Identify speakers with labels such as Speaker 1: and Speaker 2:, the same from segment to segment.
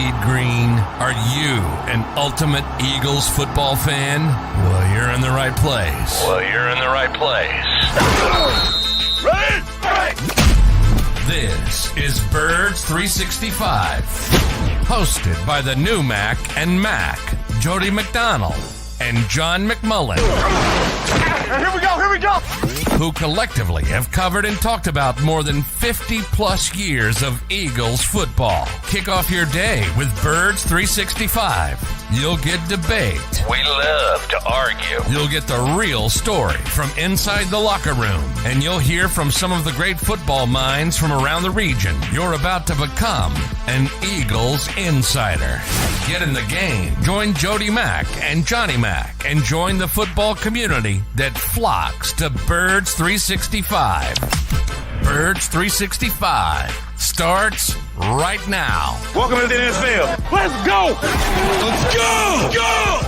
Speaker 1: bleed green? Are you an ultimate Eagles football fan? Well, you're in the right place. Ready? This is Birds 365, hosted by the new Mac and Mac, Jody McDonald and John McMullen.
Speaker 2: Here we go!
Speaker 1: Who collectively have covered and talked about more than 50 plus years of Eagles football. Kick off your day with Birds 365. You'll get debate.
Speaker 3: We love to argue.
Speaker 1: You'll get the real story from inside the locker room. And you'll hear from some of the great football minds from around the region. You're about to become an Eagles insider. Get in the game. Join Jody Mack and Johnny Mack and join the football community that flocks to Birds 365. Birds 365 starts right now.
Speaker 2: Welcome to the NFL. Let's go! Let's go! Go!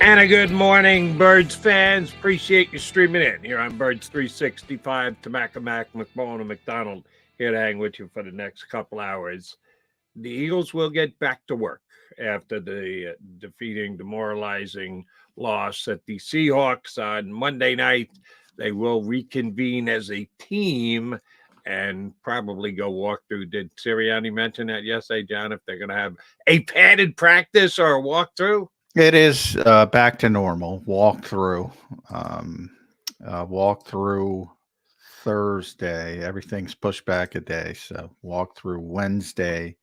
Speaker 2: And a good morning, Birds fans. Appreciate you streaming in here on Birds 365. Mac, McMullen, and McDonald here to hang with you for the next couple hours. The Eagles will get back to work after the defeating, demoralizing loss at the Seahawks on Monday night. They will reconvene as a team and probably go walk through. Did Sirianni mention that yesterday, John, if they're going to have a padded practice or a walkthrough?
Speaker 4: It is back to normal. Walk through Thursday. Everything's pushed back a day. So walk through Wednesday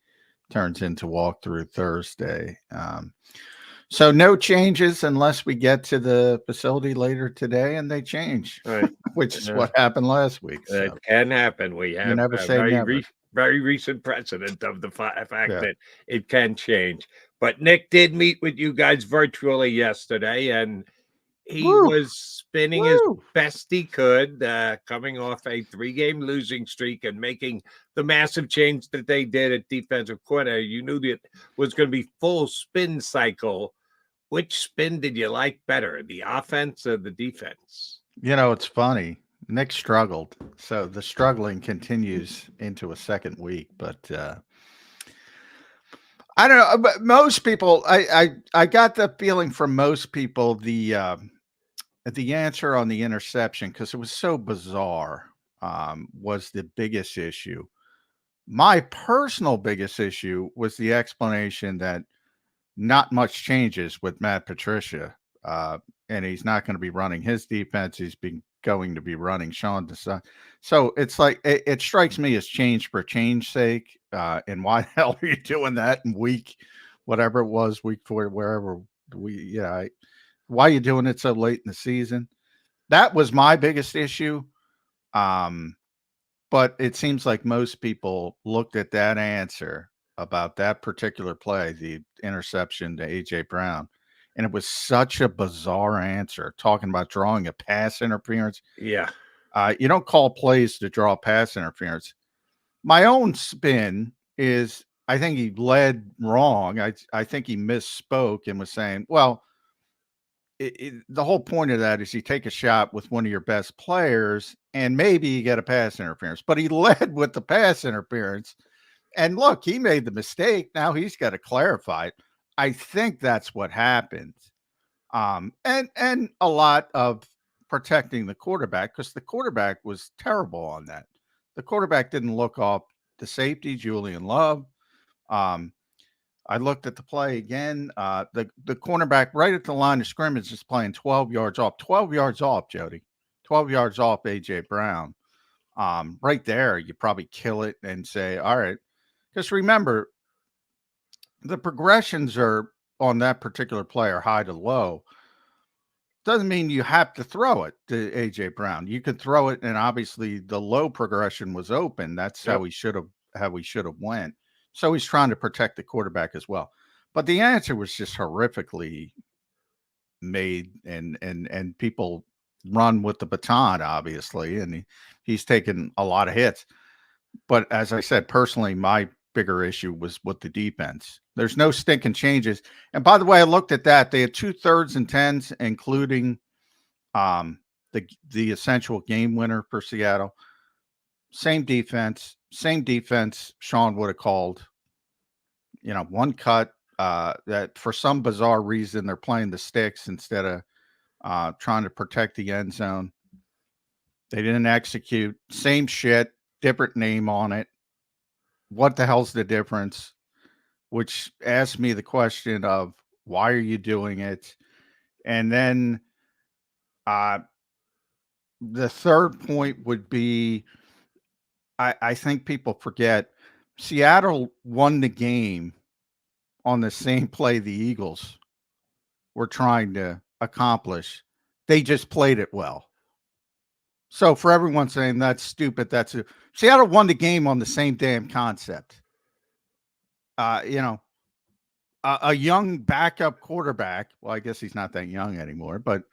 Speaker 4: turns into walk through Thursday. So no changes unless we get to the facility later today and they change,
Speaker 2: Right.
Speaker 4: which is what happened last week. So.
Speaker 2: It can happen. We have
Speaker 4: never say never.
Speaker 2: Very recent precedent of the fact that it can change. But Nick did meet with you guys virtually yesterday, and he was spinning as best he could, coming off a 3-game losing streak and making the massive change that they did at defensive coordinator. You knew that was going to be full spin cycle. Which spin did you like better, the offense or the defense?
Speaker 4: You know, it's funny. Nick struggled, so the struggling continues into a second week. But I don't know. But most people, I got the feeling from most people the answer on the interception, because it was so bizarre, was the biggest issue. My personal biggest issue was the explanation that not much changes with Matt Patricia, and he's not going to be running his defense. He's going to be running Sean Desai. So it's like it strikes me as change for change sake. And why the hell are you doing that in week 4, wherever why are you doing it so late in the season? That was my biggest issue. But it seems like most people looked at that answer about that particular play, the interception to AJ Brown, and it was such a bizarre answer, talking about drawing a pass interference.
Speaker 2: Yeah.
Speaker 4: You don't call plays to draw pass interference. My own spin is I think he led wrong. I think he misspoke and was saying, well, the whole point of that is you take a shot with one of your best players and maybe you get a pass interference. But he led with the pass interference. And look, he made the mistake. Now he's got to clarify it. I think that's what happened. And a lot of protecting the quarterback, because the quarterback was terrible on that. The quarterback didn't look off the safety, Julian Love. I looked at the play again. The cornerback right at the line of scrimmage is playing 12 yards off. 12 yards off, Jody. 12 yards off A.J. Brown. Right there, you probably kill it and say, all right. Because remember, the progressions are on that particular player, high to low. Doesn't mean you have to throw it to A.J. Brown. You could throw it, and obviously the low progression was open. That's how we should have went. So he's trying to protect the quarterback as well. But the answer was just horrifically made, and people run with the baton, obviously, and he's taken a lot of hits. But as I said, personally, my bigger issue was with the defense. There's no stinking changes. And by the way, I looked at that. They had 2 thirds and 10s, including the essential game winner for Seattle. Same defense. Sean would have called, one cut, that for some bizarre reason they're playing the sticks instead of trying to protect the end zone. They didn't execute. Same shit, different name on it. What the hell's the difference? Which asked me the question of, why are you doing it? And then the third point would be, I think people forget Seattle won the game on the same play the Eagles were trying to accomplish. They just played it well. So for everyone saying that's stupid, Seattle won the game on the same damn concept. A young backup quarterback, well, I guess he's not that young anymore, but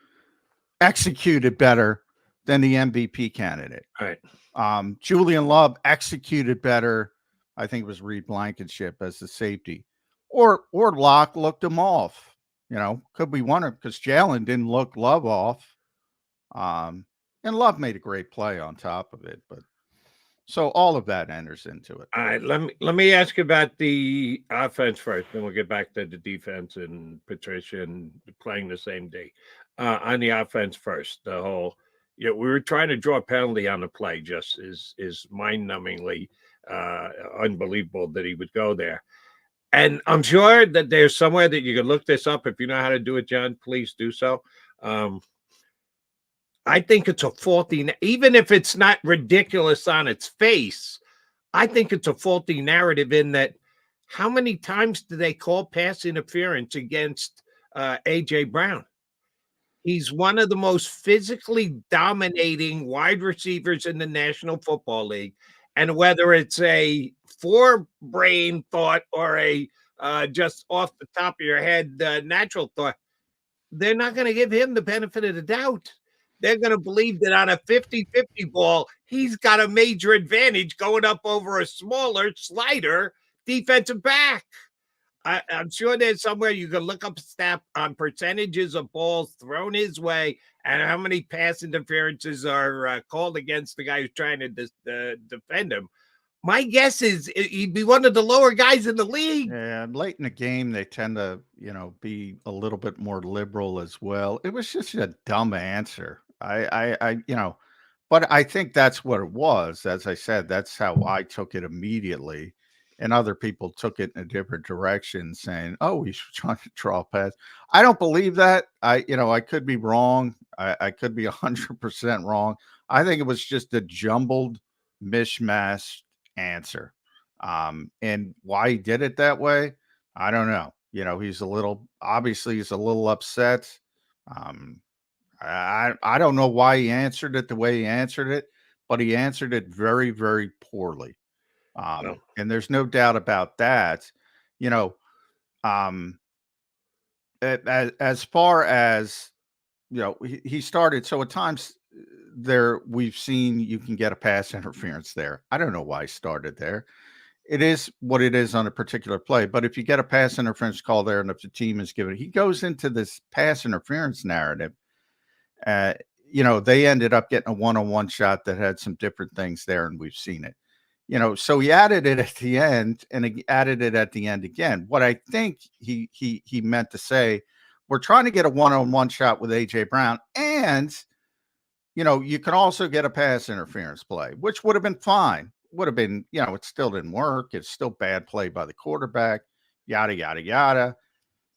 Speaker 4: executed better than the MVP candidate.
Speaker 2: All right.
Speaker 4: Julian Love executed better. I think it was Reed Blankenship as the safety. Or Locke looked him off. Could be one because Jalen didn't look Love off. And Love made a great play on top of it. But so all of that enters into it.
Speaker 2: All right. Let me ask you about the offense first, then we'll get back to the defense and Patricia and playing the same day. On the offense first, the whole, we were trying to draw a penalty on the play, just is mind-numbingly unbelievable that he would go there. And I'm sure that there's somewhere that you can look this up. If you know how to do it, John, please do so. I think it's a faulty, even if it's not ridiculous on its face, I think it's a faulty narrative in that how many times do they call pass interference against A.J. Brown? He's one of the most physically dominating wide receivers in the National Football League. And whether it's a forebrain thought or a just off the top of your head natural thought, they're not going to give him the benefit of the doubt. They're going to believe that on a 50-50 ball, he's got a major advantage going up over a smaller slider defensive back. I'm sure there's somewhere you can look up a stat on percentages of balls thrown his way and how many pass interferences are called against the guy who's trying to defend him. My guess is he'd be one of the lower guys in the league.
Speaker 4: Yeah, late in the game, they tend to, be a little bit more liberal as well. It was just a dumb answer. But I think that's what it was. As I said, that's how I took it immediately. And other people took it in a different direction, saying, oh, he's trying to draw a pass. I don't believe that. I could be wrong. I could be 100% wrong. I think it was just a jumbled mishmash answer. And why he did it that way, I don't know. He's a little upset. I don't know why he answered it the way he answered it, but he answered it very, very poorly. And there's no doubt about that. As far as, he started. So at times there, we've seen you can get a pass interference there. I don't know why he started there. It is what it is on a particular play. But if you get a pass interference call there, and if the team is given, he goes into this pass interference narrative. They ended up getting a one-on-one shot that had some different things there, and we've seen it. So he added it at the end, and he added it at the end again. What I think he meant to say, we're trying to get a one-on-one shot with A.J. Brown, and you can also get a pass interference play, which would have been fine. Would have been, it still didn't work. It's still bad play by the quarterback, yada, yada, yada.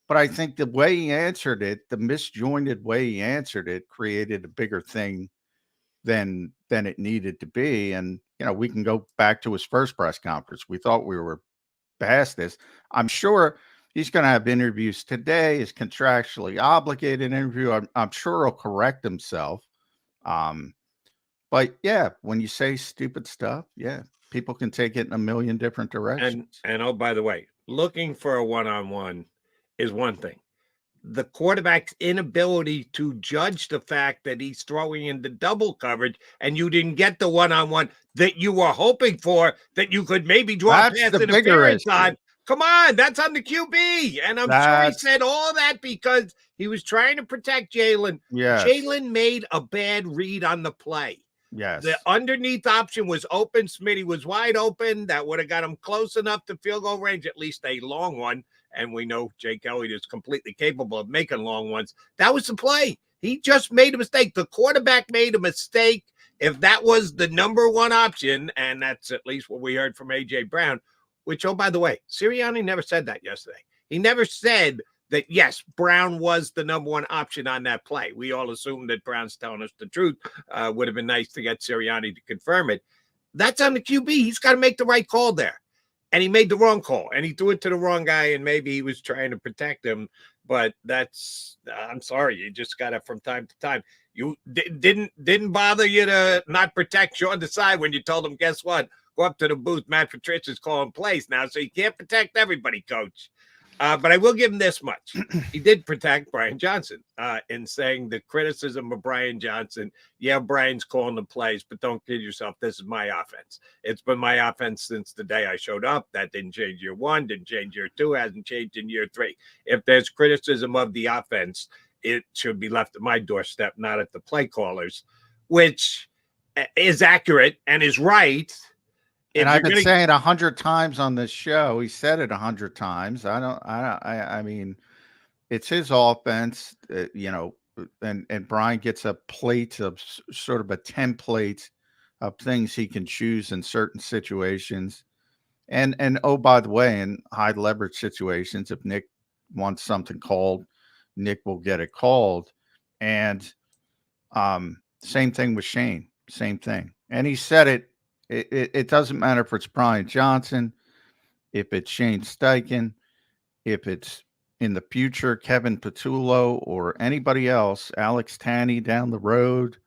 Speaker 4: But I think the way he answered it, the misjointed way he answered it, created a bigger thing than it needed to be. And, we can go back to his first press conference. We thought we were past this. I'm sure he's going to have interviews today. He's contractually obligated interview. I'm sure he'll correct himself. But yeah, when you say stupid stuff, yeah, people can take it in a million different directions.
Speaker 2: And oh, by the way, looking for a one-on-one is one thing. the quarterback's inability to judge the fact that he's throwing into double coverage and you didn't get the one-on-one that you were hoping for, that you could maybe draw
Speaker 4: That's
Speaker 2: pass
Speaker 4: the bigger
Speaker 2: interference
Speaker 4: issue.
Speaker 2: on. Come on, that's on the QB. And I'm sure he said all that because he was trying to protect Jalen.
Speaker 4: Yes.
Speaker 2: Jalen made a bad read on the play.
Speaker 4: Yes.
Speaker 2: The underneath option was open. Smitty was wide open. That would have got him close enough to field goal range, at least a long one. And we know Jake Elliott is completely capable of making long ones. That was the play. He just made a mistake. The quarterback made a mistake. If that was the number one option, and that's at least what we heard from A.J. Brown, which, oh, by the way, Sirianni never said that yesterday. He never said that, yes, Brown was the number one option on that play. We all assumed that Brown's telling us the truth. Would have been nice to get Sirianni to confirm it. That's on the QB. He's got to make the right call there. And he made the wrong call, and he threw it to the wrong guy, and maybe he was trying to protect him. But that's, I'm sorry, you just got to, from time to time. You didn't bother you to not protect you on the side when you told him, guess what? Go up to the booth. Matt Patricia's calling plays now, so you can't protect everybody, coach. But I will give him this much. He did protect Brian Johnson in saying the criticism of Brian Johnson. Yeah, Brian's calling the plays, but don't kid yourself. This is my offense. It's been my offense since the day I showed up. That didn't change year one, didn't change year two, hasn't changed in year three. If there's criticism of the offense, it should be left at my doorstep, not at the play callers, which is accurate and is right.
Speaker 4: And I've been saying 100 times on this show. He said it 100 times. I mean, it's his offense, and Brian gets a plate of sort of a template of things he can choose in certain situations. And oh, by the way, in high leverage situations, if Nick wants something called, Nick will get it called. And same thing with Shane, same thing. And he said it. It doesn't matter if it's Brian Johnson, if it's Shane Steichen, if it's in the future Kevin Patullo or anybody else, Alex Tanney down the road.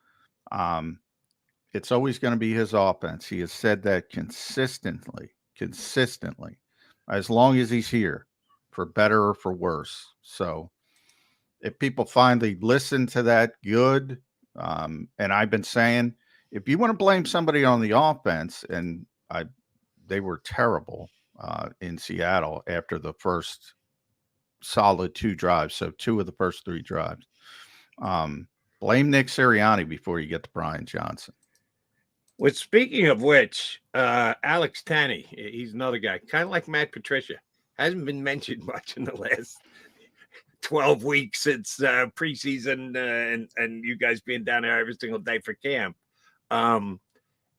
Speaker 4: It's always going to be his offense. He has said that consistently, as long as he's here, for better or for worse. So if people finally listen to that, good. And I've been saying, if you want to blame somebody on the offense, and they were terrible in Seattle after the first solid 2 drives, so 2 of the first 3 drives. Blame Nick Sirianni before you get to Brian Johnson.
Speaker 2: Well, speaking of which, Alex Tanney, he's another guy, kind of like Matt Patricia, hasn't been mentioned much in the last 12 weeks since preseason and you guys being down there every single day for camp.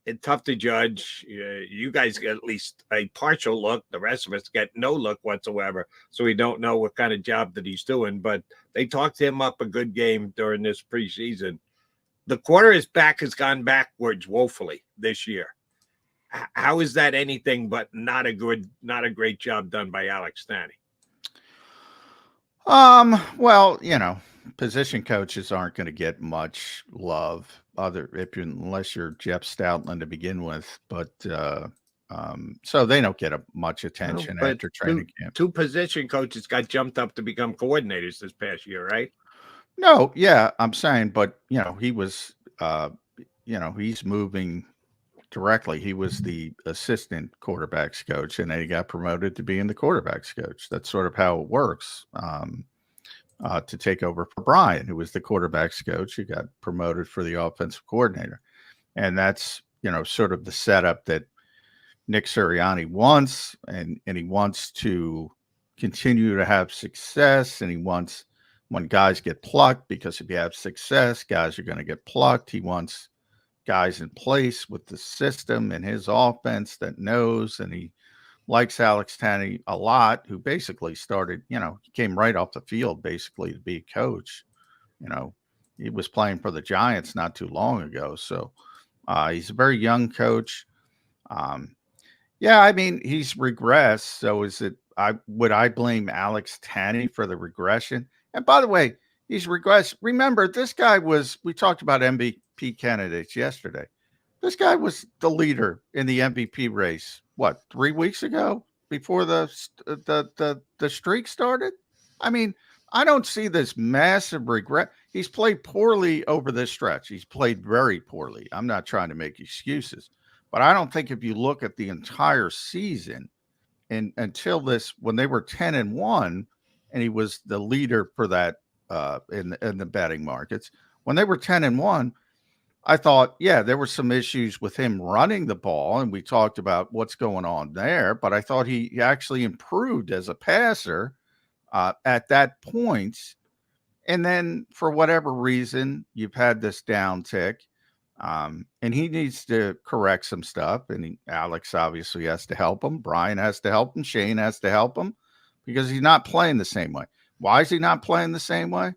Speaker 2: It's tough to judge. You guys get at least a partial look. The rest of us get no look whatsoever. So we don't know what kind of job that he's doing, but they talked him up a good game during this preseason. The quarter his back has gone backwards woefully this year. How is that anything but not a great job done by Alex Tanney?
Speaker 4: Well, position coaches aren't going to get much love unless you're Jeff Stoutland to begin with, but so they don't get much attention after training camp. 2
Speaker 2: position coaches got jumped up to become coordinators this past year, right?
Speaker 4: No, yeah, I'm saying, but he was, he's moving directly. He was the assistant quarterbacks coach, and then he got promoted to being the quarterbacks coach. That's sort of how it works. To take over for Brian, who was the quarterbacks coach, who got promoted for the offensive coordinator. And that's, sort of the setup that Nick Sirianni wants, and he wants to continue to have success, and he wants, when guys get plucked, because if you have success, guys are going to get plucked. He wants guys in place with the system and his offense that knows, and he likes Alex Tanney a lot, who basically started, he came right off the field basically to be a coach. He was playing for the Giants not too long ago. So he's a very young coach. Yeah, I mean, he's regressed. So would I blame Alex Tanney for the regression? And by the way, he's regressed. Remember, this guy we talked about MVP candidates yesterday. This guy was the leader in the MVP race. What, 3 weeks ago, before the streak started? I mean, I don't see this massive regret. He's played poorly over this stretch. He's played very poorly. I'm not trying to make excuses, but I don't think if you look at the entire season and until this, when they were 10-1, and he was the leader for that in the betting markets, when they were 10-1, I thought, yeah, there were some issues with him running the ball, and we talked about what's going on there. But I thought he actually improved as a passer at that point. And then for whatever reason, you've had this downtick, and he needs to correct some stuff. And Alex obviously has to help him. Brian has to help him. Shane has to help him because he's not playing the same way. Why is he not playing the same way?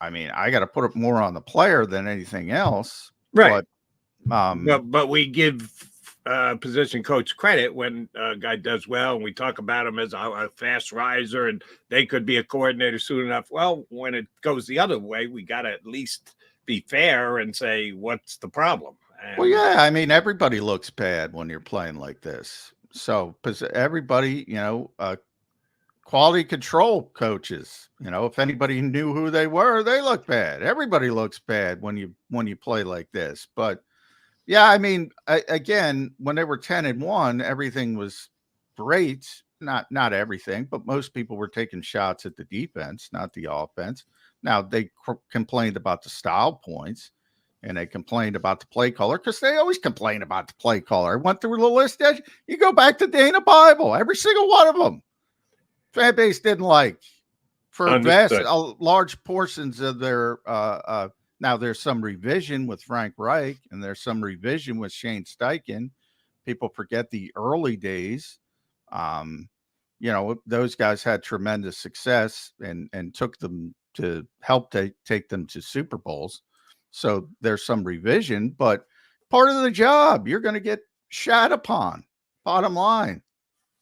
Speaker 4: I mean, I got to put it more on the player than anything else.
Speaker 2: Right.
Speaker 4: But
Speaker 2: we give position coach credit when a guy does well, and we talk about him as a fast riser, and they could be a coordinator soon enough. Well, when it goes the other way, we got to at least be fair and say, what's the problem? And,
Speaker 4: well, yeah, I mean, everybody looks bad when you're playing like this. So, because everybody, quality control coaches, if anybody knew who they were, they look bad. Everybody looks bad when you play like this. But yeah, I mean, again, when they were 10-1, everything was great. Not everything, but most people were taking shots at the defense, not the offense. Now they complained about the style points, and they complained about the play caller because they always complain about the play caller. I went through the list. You go back to Dana Bible, every single one of them. Fan base didn't like for large portions of their. Now there's some revision with Frank Reich, and there's some revision with Shane Steichen. People forget the early days. Those guys had tremendous success and took them to help take them to Super Bowls. So there's some revision, but part of the job, you're going to get shat upon. Bottom line.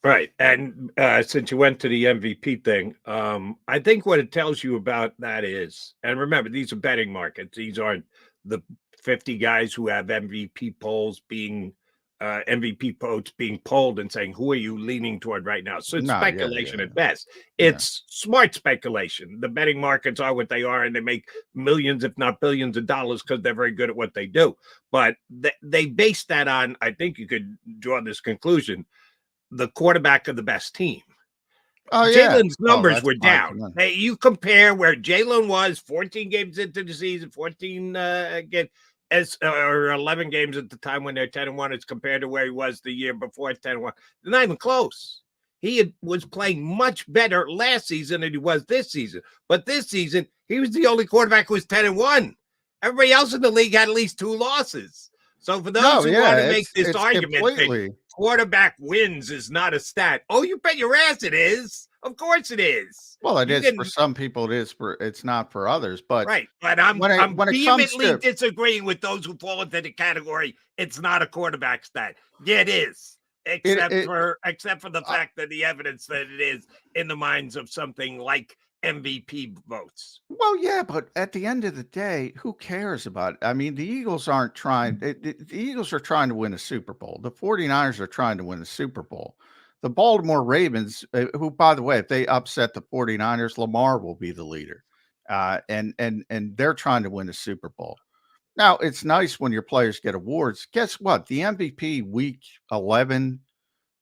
Speaker 2: Right. And since you went to the MVP thing, I think what it tells you about that is, and remember, these are betting markets. These aren't the 50 guys who have MVP polls being MVP votes being polled and saying, who are you leaning toward right now? So it's speculation at best. It's smart speculation. The betting markets are what they are, and they make millions, if not billions of dollars because they're very good at what they do. But they base that on, I think you could draw this conclusion, the quarterback of the best team. Jalen's numbers were down. Hey, you compare where Jalen was 14 games into the season, 14 again, or 11 games at the time when they're 10-1. It's compared to where he was the year before 10-1. They're not even close. He was playing much better last season than he was this season. But this season, he was the only quarterback who was 10-1. Everybody else in the league had at least 2 losses. So for those who want to make this argument that quarterback wins is not a stat. Oh, you bet your ass it is. Of course it is.
Speaker 4: Well, it is for some people. It's not for others. But
Speaker 2: right. But I'm vehemently disagreeing with those who fall into the category. It's not a quarterback stat. Yeah, it is. Except for the fact that the evidence that it is in the minds of something like MVP votes.
Speaker 4: Well, yeah, but at the end of the day, who cares about it? I mean, the Eagles aren't trying. The Eagles are trying to win a Super Bowl. The 49ers are trying to win a Super Bowl. The Baltimore Ravens, who, by the way, if they upset the 49ers, Lamar will be the leader. And they're trying to win a Super Bowl. Now, it's nice when your players get awards. Guess what? The MVP week 11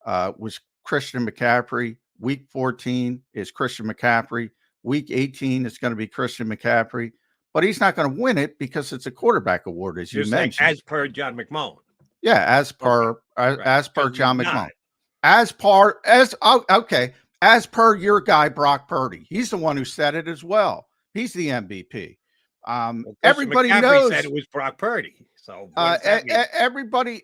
Speaker 4: was Christian McCaffrey. Week 14 is Christian McCaffrey. Week 18 is going to be Christian McCaffrey, but he's not going to win it because it's a quarterback award, as you mentioned.
Speaker 2: As per John McMullen.
Speaker 4: Yeah, as per John McMullen. As per your guy Brock Purdy. He's the one who said it as well. He's the MVP. Everybody knows
Speaker 2: said it was Brock Purdy. So
Speaker 4: everybody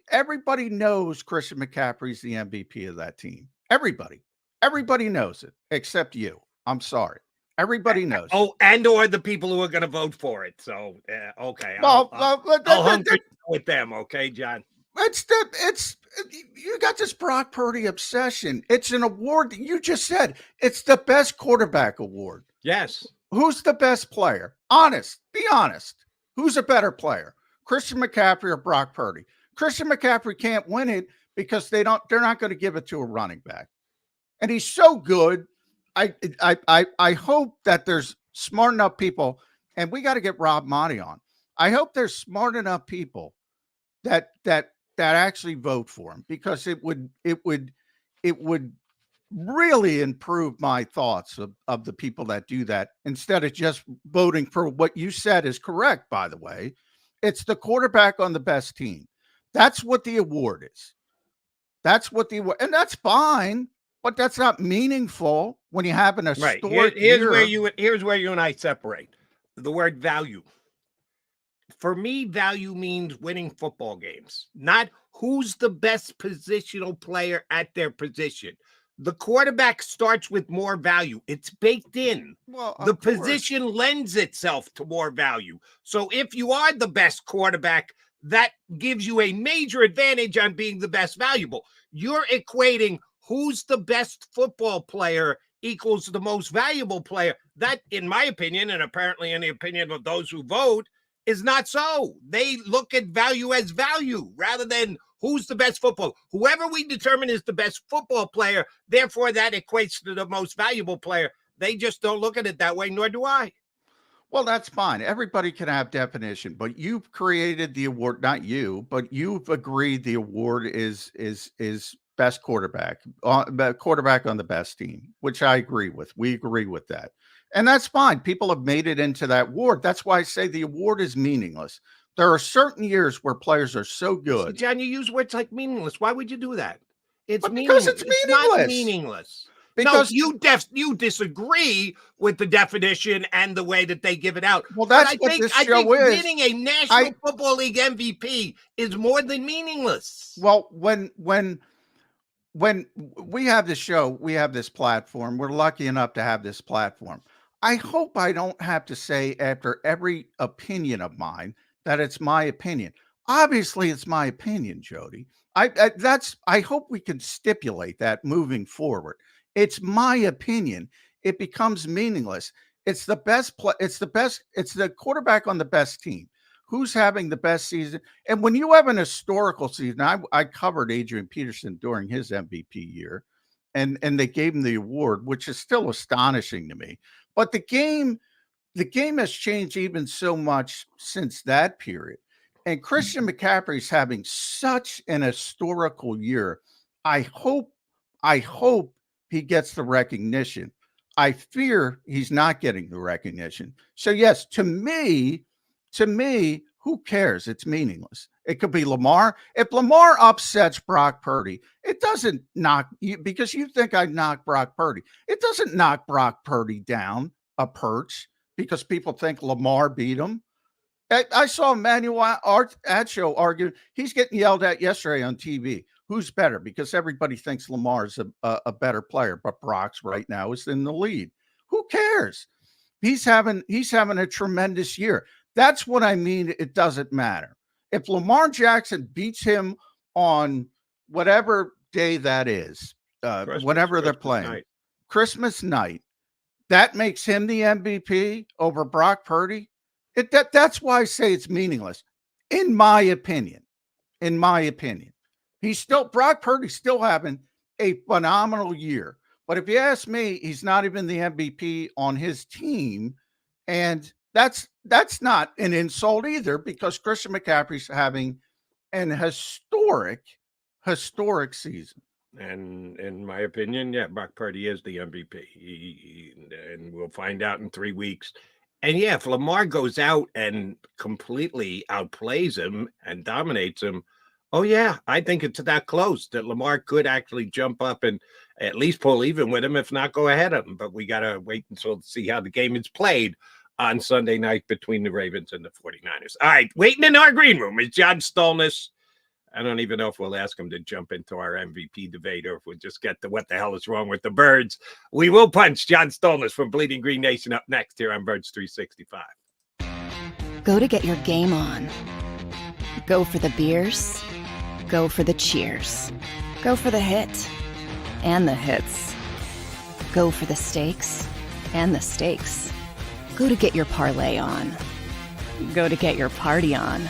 Speaker 4: knows Christian McCaffrey's the MVP of that team. Everybody knows it except you. I'm sorry. Everybody knows.
Speaker 2: Oh, or the people who are going to vote for it. So, okay. I'll hunker with them. Okay, John.
Speaker 4: You got this Brock Purdy obsession. It's an award that you just said. It's the best quarterback award.
Speaker 2: Yes.
Speaker 4: Who's the best player? Be honest. Who's a better player? Christian McCaffrey or Brock Purdy? Christian McCaffrey can't win it because they're not going to give it to a running back. And he's so good. I hope that there's smart enough people, and we got to get Rob Motti on. I hope there's smart enough people that actually vote for him, because it would really improve my thoughts of the people that do that, instead of just voting for what you said is correct, by the way. It's the quarterback on the best team. That's what the award is. That's what the award, and that's fine, but that's not meaningful when you have an historic year.
Speaker 2: Here's where you and I separate. The word value. For me, value means winning football games, not who's the best positional player at their position. The quarterback starts with more value. It's baked in.
Speaker 4: Well,
Speaker 2: the position lends itself to more value. So if you are the best quarterback, that gives you a major advantage on being the best valuable. You're equating who's the best football player equals the most valuable player. That, in my opinion, and apparently in the opinion of those who vote, is not so. They look at value as value rather than who's the best football. Whoever we determine is the best football player, therefore that equates to the most valuable player. They just don't look at it that way, nor do I.
Speaker 4: Well, that's fine. Everybody can have definition, but you've created the award, not you, but you've agreed the award is best quarterback, quarterback on the best team, which I agree with. We agree with that. And that's fine. People have made it into that award. That's why I say the award is meaningless. There are certain years where players are so good.
Speaker 2: See, John, you use words like meaningless. Why would you do that?
Speaker 4: Because it's meaningless.
Speaker 2: It's not meaningless. Because no, you disagree with the definition and the way that they give it out.
Speaker 4: Well, that's what this show is.
Speaker 2: Winning a National Football League MVP is more than meaningless.
Speaker 4: Well, when we have this show, we have this platform. We're lucky enough to have this platform. I hope I don't have to say after every opinion of mine that it's my opinion. Obviously, it's my opinion, Jody. I hope we can stipulate that moving forward. It's my opinion. It becomes meaningless. It's the best it's the quarterback on the best team. Who's having the best season? And when you have an historical season, I covered Adrian Peterson during his MVP year, and they gave him the award, which is still astonishing to me. But the game has changed even so much since that period. And Christian McCaffrey's having such an historical year. I hope he gets the recognition. I fear he's not getting the recognition. So yes, to me, who cares? It's meaningless. It could be Lamar. If Lamar upsets Brock Purdy, it doesn't knock you, because you think I'd knock Brock Purdy. It doesn't knock Brock Purdy down a perch because people think Lamar beat him. I saw Emmanuel Acho argue. He's getting yelled at yesterday on TV. Who's better? Because everybody thinks Lamar's a better player, but Brock's right now is in the lead. Who cares? He's having a tremendous year. That's what I mean. It doesn't matter. If Lamar Jackson beats him on whatever day that is, whenever they're playing, Christmas night, that makes him the MVP over Brock Purdy. That's why I say it's meaningless, in my opinion. Brock Purdy's still having a phenomenal year. But if you ask me, he's not even the MVP on his team. And that's not an insult either, because Christian McCaffrey's having an historic season.
Speaker 2: And in my opinion, yeah, Brock Purdy is the MVP. And we'll find out in 3 weeks. And yeah, if Lamar goes out and completely outplays him and dominates him, oh yeah, I think it's that close that Lamar could actually jump up and at least pull even with him, if not go ahead of him. But we got to wait until to see how the game is played on Sunday night between the Ravens and the 49ers. All right, waiting in our green room is John Stolnis. I don't even know if we'll ask him to jump into our MVP debate or if we'll just get to what the hell is wrong with the Birds. We will punch John Stolnis from Bleeding Green Nation up next here on Birds 365.
Speaker 5: Go to get your game on. Go for the beers. Go for the cheers. Go for the hit and the hits. Go for the stakes and the stakes. Go to get your parlay on. Go to get your party on.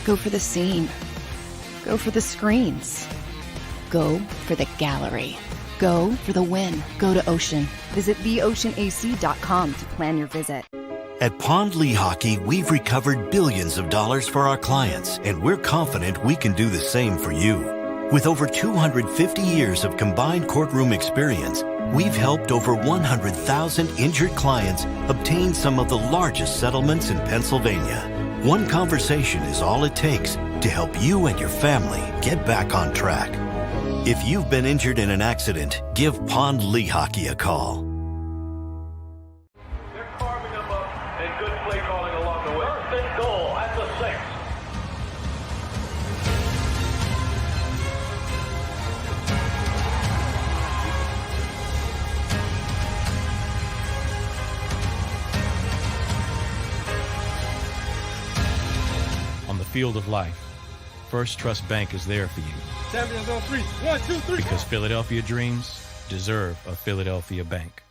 Speaker 5: Go for the scene. Go for the screens. Go for the gallery. Go for the win. Go to Ocean. Visit theoceanac.com to plan your visit.
Speaker 6: At Pond Lehocky, we've recovered billions of dollars for our clients, and we're confident we can do the same for you. With over 250 years of combined courtroom experience, we've helped over 100,000 injured clients obtain some of the largest settlements in Pennsylvania. One conversation is all it takes to help you and your family get back on track. If you've been injured in an accident, give Pond Lehocky a call.
Speaker 3: They're carving them up and good play calling along the way. First and goal at the 6.
Speaker 7: On the field of life, First Trust Bank is there for you.
Speaker 8: Champions on 3. 1, 2, 3.
Speaker 7: Because Philadelphia dreams deserve a Philadelphia bank.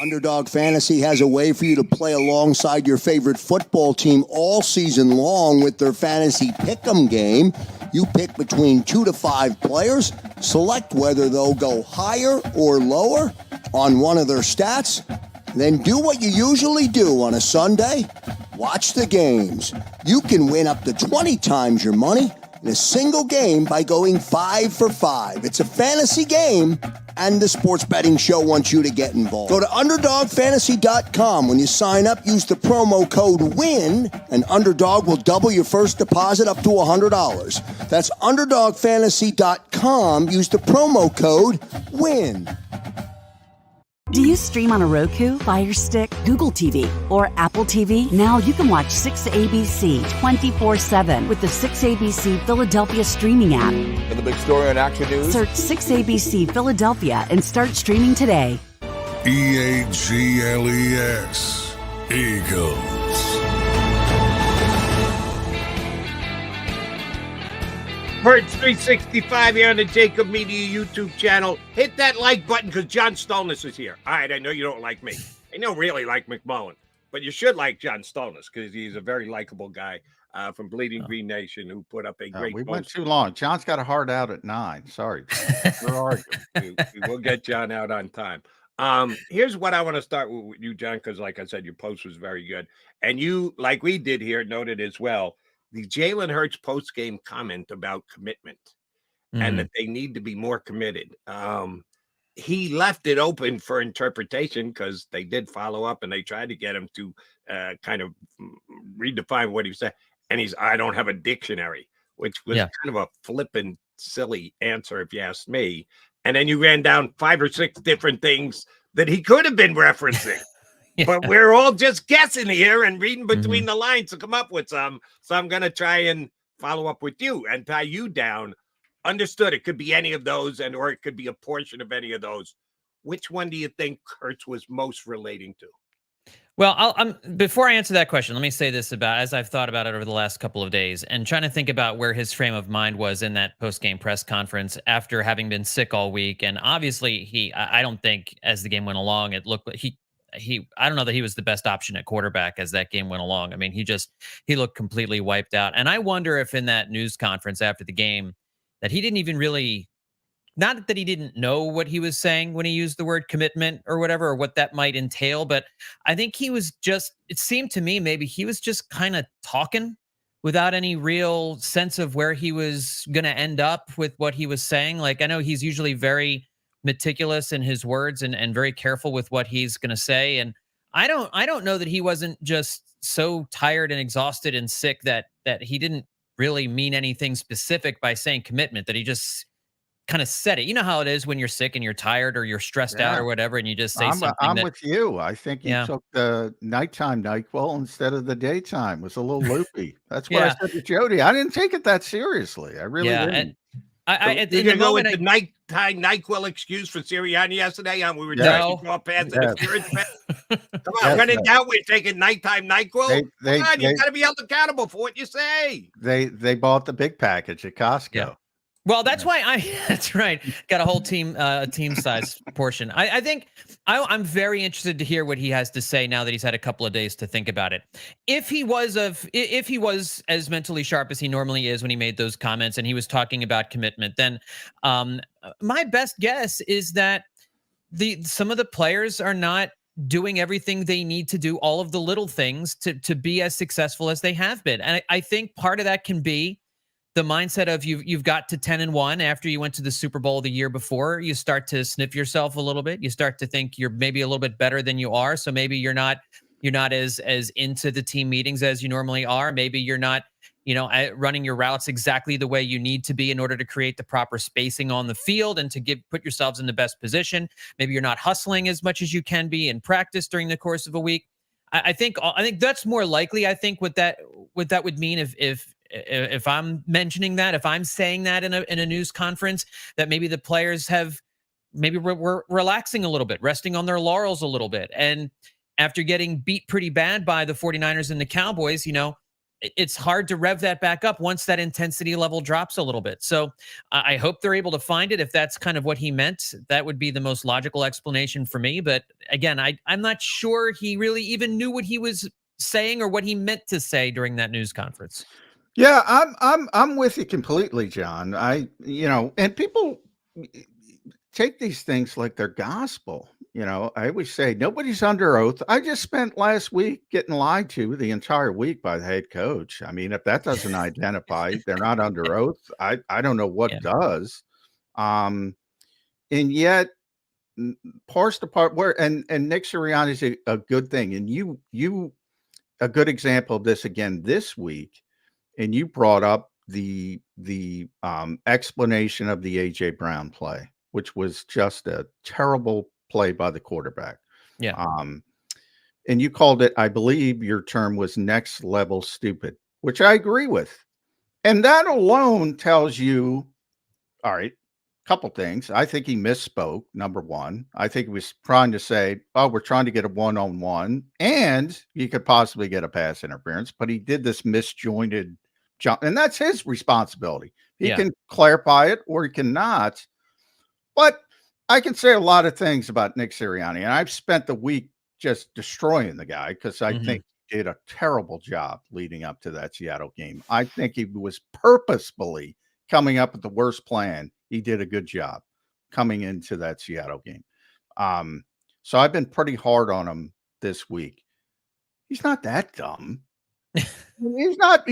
Speaker 9: Underdog Fantasy has a way for you to play alongside your favorite football team all season long with their Fantasy Pick'em game. You pick between 2 to 5 players, select whether they'll go higher or lower on one of their stats, then do what you usually do on a Sunday, watch the games. You can win up to 20 times your money in a single game by going 5 for 5. It's a fantasy game, and the Sports Betting Show wants you to get involved. Go to UnderdogFantasy.com. When you sign up, use the promo code WIN, and Underdog will double your first deposit up to $100. That's UnderdogFantasy.com. Use the promo code WIN.
Speaker 10: Do you stream on a Roku, Fire Stick, Google TV, or Apple TV? Now you can watch 6ABC 24/7 with the 6ABC Philadelphia streaming app.
Speaker 11: For the big story on Action News,
Speaker 10: search 6ABC Philadelphia and start streaming today.
Speaker 1: EAGLES. Eagles.
Speaker 2: Birds 365 here on the JAKIB Media YouTube channel. Hit that like button because John Stolnis is here. All right, I know you don't like me. I don't really like McMullen, but you should like John Stolnis because he's a very likable guy from Bleeding Green Nation who put up a great
Speaker 4: We
Speaker 2: post.
Speaker 4: went too long. John's got a hard out at 9. Sorry. We're arguing.
Speaker 2: We will get John out on time. Here's what I want to start with you, John, because like I said, your post was very good. And you, like we did here, noted as well, the Jalen Hurts post-game comment about commitment and that they need to be more committed. He left it open for interpretation because they did follow up and they tried to get him to kind of redefine what he said. And I don't have a dictionary, which was kind of a flippant, silly answer if you asked me. And then you ran down 5 or 6 different things that he could have been referencing. But we're all just guessing here and reading between the lines to come up with some. So I'm going to try and follow up with you and tie you down. Understood. It could be any of those or it could be a portion of any of those. Which one do you think Kurtz was most relating to?
Speaker 12: Well, before I answer that question, let me say this about, as I've thought about it over the last couple of days and trying to think about where his frame of mind was in that post-game press conference after having been sick all week. And obviously I don't think as the game went along, it looked like I don't know that he was the best option at quarterback as that game went along. I mean, he looked completely wiped out. And I wonder if in that news conference after the game that he didn't even really, not that he didn't know what he was saying when he used the word commitment or whatever, or what that might entail. But I think he was just, it seemed to me, maybe he was just kind of talking without any real sense of where he was going to end up with what he was saying. Like, I know he's usually very meticulous in his words and very careful with what he's going to say. And I don't know that he wasn't just so tired and exhausted and sick that he didn't really mean anything specific by saying commitment, that he just kind of said it. You know how it is when you're sick and you're tired or you're stressed out or whatever, and you just say something.
Speaker 4: I'm with you. I think he took the nighttime NyQuil instead of the daytime. It was a little loopy. That's what I said to Jody. I didn't take it that seriously. I really didn't.
Speaker 2: And you're going to go with the nighttime NyQuil excuse for Sirianni yesterday on we were trying to draw past interference. Come on, when in doubt, we're taking nighttime NyQuil. Come on, you got to be held accountable for what you say.
Speaker 4: They bought the big package at Costco.
Speaker 12: Yeah. Well, that's why that's right. Got a whole team size portion. I think I'm very interested to hear what he has to say now that he's had a couple of days to think about it. If he was as mentally sharp as he normally is when he made those comments and he was talking about commitment, then my best guess is that some of the players are not doing everything they need to do, all of the little things to be as successful as they have been. And I think part of that can be the mindset of you've got to 10-1 after you went to the Super Bowl the year before. You start to sniff yourself a little bit. You start to think you're maybe a little bit better than you are. So maybe you're not as into the team meetings as you normally are. Maybe you're not, running your routes exactly the way you need to be in order to create the proper spacing on the field and to put yourselves in the best position. Maybe you're not hustling as much as you can be in practice during the course of a week. I think that's more likely. I think what that would mean if I'm mentioning that, if I'm saying that in a news conference, that maybe the players we're relaxing a little bit, resting on their laurels a little bit. And after getting beat pretty bad by the 49ers and the Cowboys, it's hard to rev that back up once that intensity level drops a little bit. So I hope they're able to find it. If that's kind of what he meant, that would be the most logical explanation for me. But again, I'm not sure he really even knew what he was saying or what he meant to say during that news conference.
Speaker 4: Yeah, I'm with you completely, John. And people take these things like they're gospel. I always say nobody's under oath. I just spent last week getting lied to the entire week by the head coach. I mean, if that doesn't identify they're not under oath, I don't know what does. And yet parse the part where and Nick Sirianni is a good thing. And you a good example of this again this week. And you brought up the explanation of the A.J. Brown play, which was just a terrible play by the quarterback.
Speaker 12: Yeah.
Speaker 4: And you called it, I believe your term was next level stupid, which I agree with. And that alone tells you, all right, a couple things. I think he misspoke, number one. I think he was trying to say, oh, we're trying to get a one-on-one, and you could possibly get a pass interference, but he did this misjointed jump, and that's his responsibility. He can clarify it or he cannot. But I can say a lot of things about Nick Sirianni, and I've spent the week just destroying the guy because I think he did a terrible job leading up to that Seattle game. I think he was purposefully coming up with the worst plan. He did a good job coming into that Seattle game. So I've been pretty hard on him this week. He's not that dumb. He's not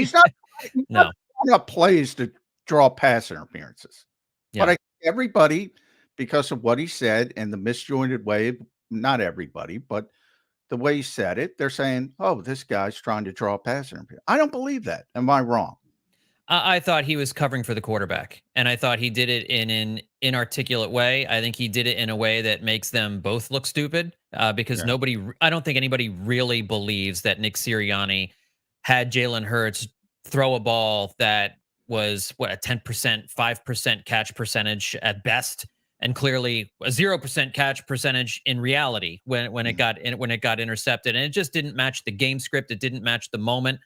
Speaker 4: plays to draw pass interferences. But I think everybody, because of what he said and the misjointed way, not everybody, but the way he said it, they're saying, oh, this guy's trying to draw a pass interference. I don't believe that. Am I wrong?
Speaker 12: I thought he was covering for the quarterback, and I thought he did it in an inarticulate way. I think he did it in a way that makes them both look stupid because I don't think anybody really believes that Nick Sirianni had Jalen Hurts throw a ball that was a 10%, 5% catch percentage at best, and clearly a 0% catch percentage in reality when it got intercepted, and it just didn't match the game script. It didn't match the moment.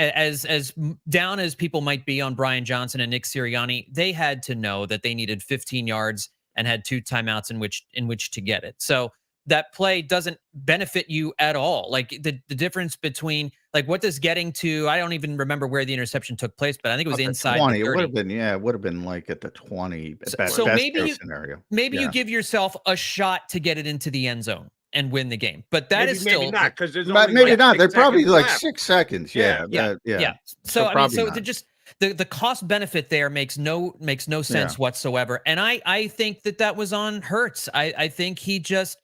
Speaker 12: As down as people might be on Brian Johnson and Nick Sirianni, they had to know that they needed 15 yards and had 2 timeouts in which to get it. So that play doesn't benefit you at all. Like the difference between what does getting to, I don't even remember where the interception took place, but I think it was inside
Speaker 4: 20.
Speaker 12: the 30.
Speaker 4: It would have been like at the 20 best
Speaker 12: maybe
Speaker 4: scenario.
Speaker 12: Maybe you give yourself a shot to get it into the end zone and win the game. But that is still
Speaker 2: maybe not, because there's
Speaker 4: maybe not. They're probably like
Speaker 2: left.
Speaker 4: 6 seconds. Yeah.
Speaker 12: So I mean, just the cost benefit there makes no sense whatsoever. And I think that was on Hurts. I think he just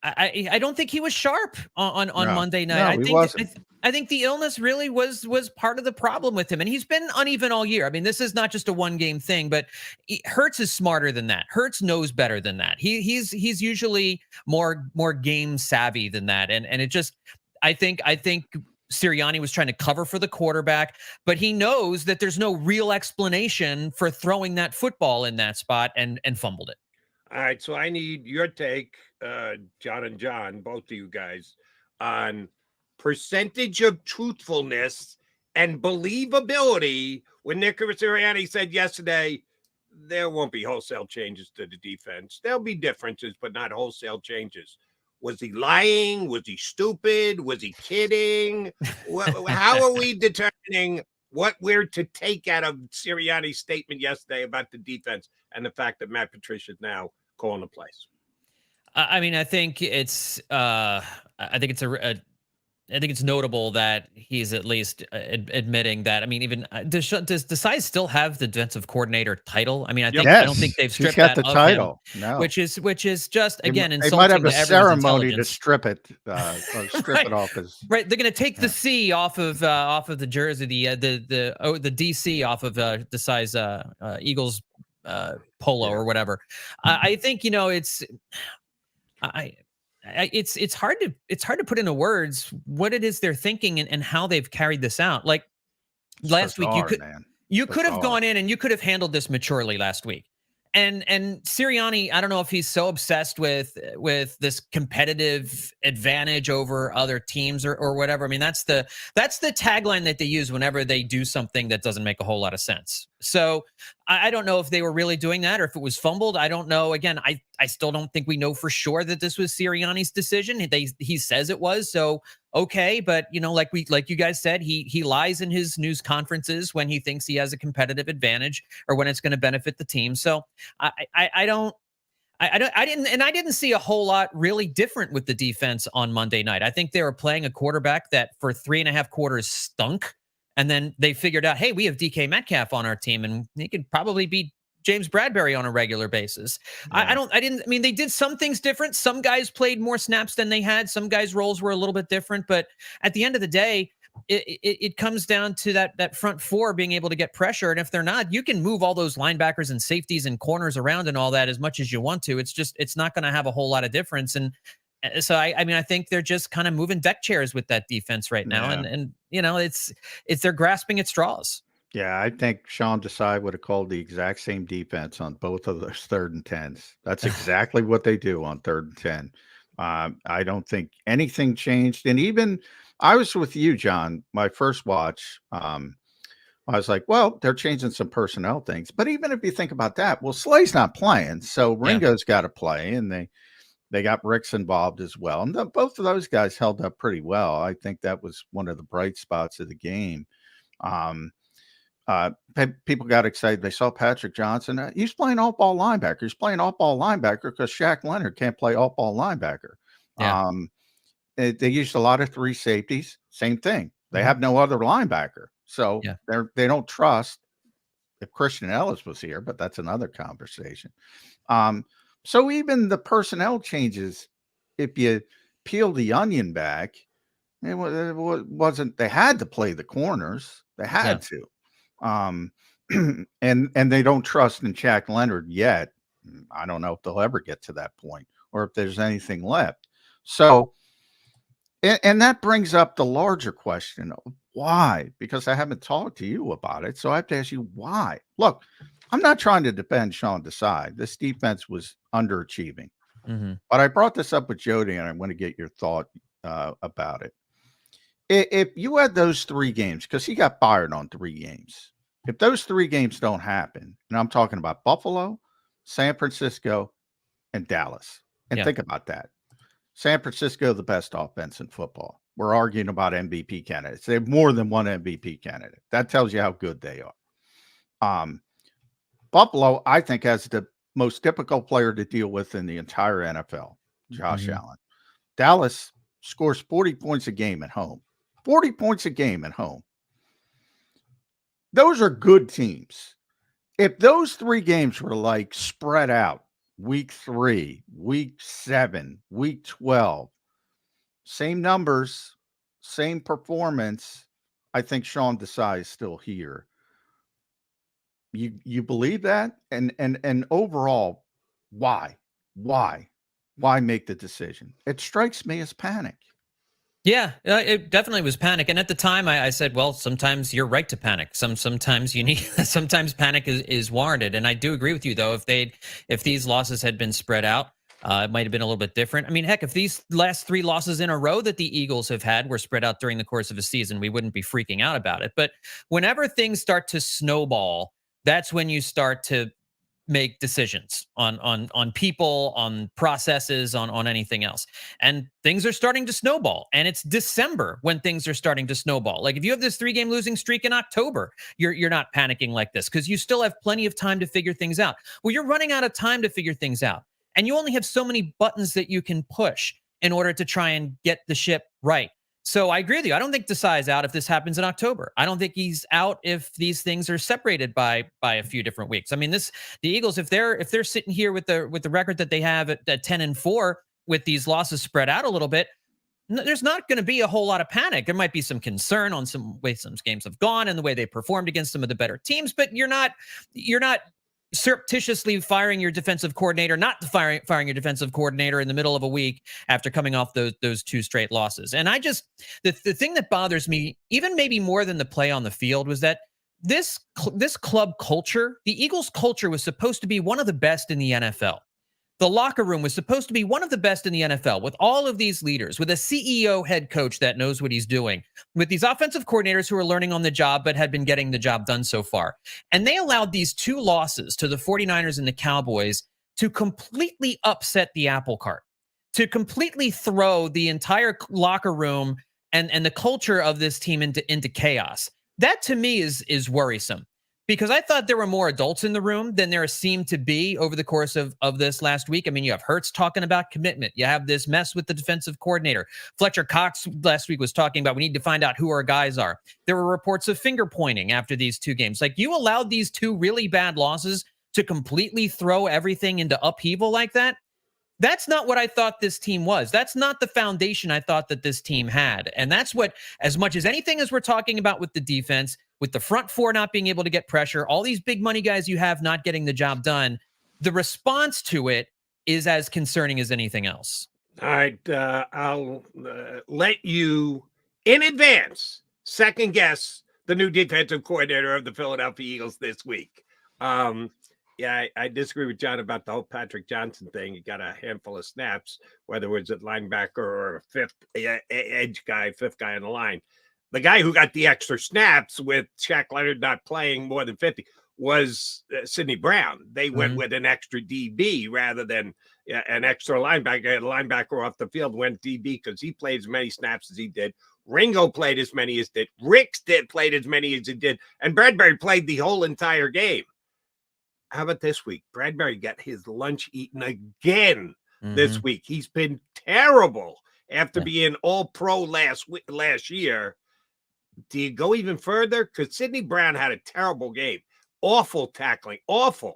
Speaker 12: I don't think he was sharp on Monday night.
Speaker 4: No, he wasn't.
Speaker 12: I think the illness really was part of the problem with him, and he's been uneven all year. I mean, this is not just a one game thing, but Hurts is smarter than that. Hurts knows better than that. He's usually more game savvy than that, and it just I think Sirianni was trying to cover for the quarterback, but he knows that there's no real explanation for throwing that football in that spot and fumbled it.
Speaker 2: All right, so I need your take, John and John, both of you guys, on percentage of truthfulness and believability when Nick Sirianni said yesterday there won't be wholesale changes to the defense. There'll be differences, but not wholesale changes. Was he lying? Was he stupid? Was he kidding? How are we determining what we're to take out of Sirianni's statement yesterday about the defense and the fact that Matt Patricia's now calling the plays?
Speaker 12: I mean, I think it's I think it's notable that he's at least admitting that. I mean, even does Desai still have the defensive coordinator title? I mean, I don't think they've stripped
Speaker 4: got
Speaker 12: that
Speaker 4: the
Speaker 12: of
Speaker 4: title.
Speaker 12: him,
Speaker 4: No,
Speaker 12: which is just again
Speaker 4: they
Speaker 12: insulting
Speaker 4: might have
Speaker 12: to
Speaker 4: a
Speaker 12: everyone's
Speaker 4: ceremony to
Speaker 12: intelligence.
Speaker 4: strip it, or strip it off his.
Speaker 12: Right, they're going to take the C off of the jersey, the DC off of Desai's Eagles polo or whatever. I think it's hard to put into words what it is they're thinking and how they've carried this out. Like last week, you could have gone in and you could have handled this maturely last week. And Sirianni, I don't know if he's so obsessed with this competitive advantage over other teams or whatever. I mean, that's the tagline that they use whenever they do something that doesn't make a whole lot of sense. So I don't know if they were really doing that or if it was fumbled. I don't know. Again, I still don't think we know for sure that this was Sirianni's decision. He says it was. So okay, but like you guys said, he lies in his news conferences when he thinks he has a competitive advantage or when it's going to benefit the team. So I didn't see a whole lot really different with the defense on Monday night. I think they were playing a quarterback that for 3.5 quarters stunk. And then they figured out, hey, we have DK Metcalf on our team and he could probably beat James Bradbury on a regular basis. Yeah. I mean, they did some things different. Some guys played more snaps than they had. Some guys' roles were a little bit different. But at the end of the day, it comes down to that front four being able to get pressure. And if they're not, you can move all those linebackers and safeties and corners around and all that as much as you want to. It's not going to have a whole lot of difference. And so I mean, I think they're just kind of moving deck chairs with that defense right now. Yeah. And it's they're grasping at straws.
Speaker 4: Yeah, I think Sean Desai would have called the exact same defense on both of those 3rd and 10s. That's exactly what they do on 3rd and 10. I don't think anything changed. And even I was with you, John, my first watch. I was like, well, they're changing some personnel things. But even if you think about that, well, Slay's not playing. So Ringo's got to play. And they got Ricks involved as well. And both of those guys held up pretty well. I think that was one of the bright spots of the game. People got excited. They saw Patrick Johnson. He's playing off-ball linebacker. He's playing off-ball linebacker because Shaq Leonard can't play off-ball linebacker. Yeah. They used a lot of 3 safeties. Same thing. They have no other linebacker. So they don't trust if Christian Ellis was here, but that's another conversation. So even the personnel changes, if you peel the onion back, it wasn't, they had to play the corners. They had to. And they don't trust in Shaq Leonard yet. I don't know if they'll ever get to that point or if there's anything left. So, and that brings up the larger question of why, because I haven't talked to you about it. So I have to ask you why. Look, I'm not trying to defend Sean Desai. This defense was underachieving, but I brought this up with Jody and I want to get your thought about it. If you had those 3 games, because he got fired on 3 games, if those 3 games don't happen, and I'm talking about Buffalo, San Francisco, and Dallas, and think about that. San Francisco, the best offense in football. We're arguing about MVP candidates. They have more than one MVP candidate. That tells you how good they are. Buffalo, I think, has the most difficult player to deal with in the entire NFL, Josh Allen. Dallas scores 40 points a game at home. 40 points a game at home. Those are good teams. If those 3 games were like spread out, week 3, week 7, week 12, same numbers, same performance, I think Sean Desai is still here. You believe that? And overall, why make the decision? It strikes me as panic.
Speaker 12: Yeah, it definitely was panic. And at the time, I said, well, sometimes you're right to panic. Sometimes you need, sometimes panic is warranted. And I do agree with you, though. If these losses had been spread out, it might have been a little bit different. I mean, heck, if these last 3 losses in a row that the Eagles have had were spread out during the course of a season, we wouldn't be freaking out about it. But whenever things start to snowball, that's when you start to make decisions on people, on processes, on anything else. And things are starting to snowball. And it's December when things are starting to snowball. Like if you have this 3-game losing streak in October, you're not panicking like this because you still have plenty of time to figure things out. Well, you're running out of time to figure things out. And you only have so many buttons that you can push in order to try and get the ship right. So I agree with you. I don't think Desai is out if this happens in October. I don't think he's out if these things are separated by a few different weeks. I mean, the Eagles, if they're sitting here with the record that they have at 10-4 with these losses spread out a little bit, there's not going to be a whole lot of panic. There might be some concern on some way some games have gone and the way they performed against some of the better teams, but you're not surreptitiously firing your defensive coordinator, not firing your defensive coordinator in the middle of a week after coming off those 2 straight losses. And I just, the thing that bothers me, even maybe more than the play on the field, was that this club culture, the Eagles culture, was supposed to be one of the best in the NFL. The locker room was supposed to be one of the best in the NFL with all of these leaders, with a CEO head coach that knows what he's doing, with these offensive coordinators who are learning on the job but had been getting the job done so far. And they allowed these 2 losses to the 49ers and the Cowboys to completely upset the apple cart, to completely throw the entire locker room and the culture of this team into chaos. That to me is worrisome. Because I thought there were more adults in the room than there seemed to be over the course of this last week. I mean, you have Hurts talking about commitment. You have this mess with the defensive coordinator. Fletcher Cox last week was talking about we need to find out who our guys are. There were reports of finger pointing after these 2 games. Like, you allowed these 2 really bad losses to completely throw everything into upheaval like that. That's not what I thought this team was. That's not the foundation I thought that this team had. And that's what, as much as anything as we're talking about with the defense, with the front 4 not being able to get pressure, all these big money guys you have not getting the job done, the response to it is as concerning as anything else.
Speaker 2: All right. I'll let you, in advance, second guess the new defensive coordinator of the Philadelphia Eagles this week. Yeah, I disagree with John about the whole Patrick Johnson thing. He got a handful of snaps, whether it was at linebacker or a 5th edge guy, 5th guy on the line. The guy who got the extra snaps with Shaq Leonard not playing more than 50 was Sidney Brown. They went with an extra DB rather than an extra linebacker. A linebacker off the field went DB because he played as many snaps as he did. Ringo played as many as did. Ricks played as many as he did. And Bradbury played the whole entire game. How about this week? Bradbury got his lunch eaten again this week. He's been terrible after being all pro last year. Do you go even further? Because Sidney Brown had a terrible game. Awful tackling. Awful.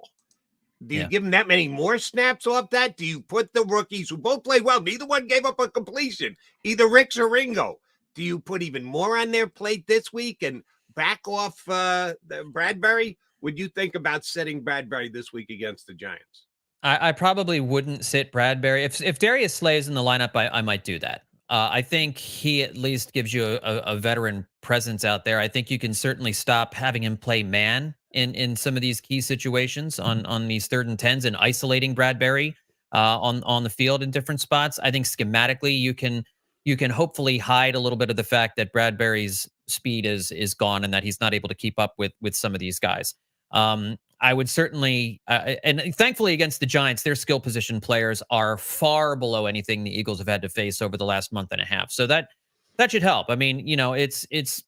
Speaker 2: Do you give him that many more snaps off that? Do you put the rookies who both played well? Neither one gave up a completion. Either Ricks or Ringo. Do you put even more on their plate this week and back off Bradbury? Would you think about setting Bradbury this week against the Giants?
Speaker 12: I probably wouldn't sit Bradbury. If Darius Slay is in the lineup, I might do that. I think he at least gives you a veteran presence out there. I think you can certainly stop having him play man in some of these key situations on these 3rd and 10s and isolating Bradbury on the field in different spots. I think schematically you can hopefully hide a little bit of the fact that Bradbury's speed is gone and that he's not able to keep up with some of these guys. I would certainly, and thankfully against the Giants, their skill position players are far below anything the Eagles have had to face over the last month and a half. So that should help. I mean, it's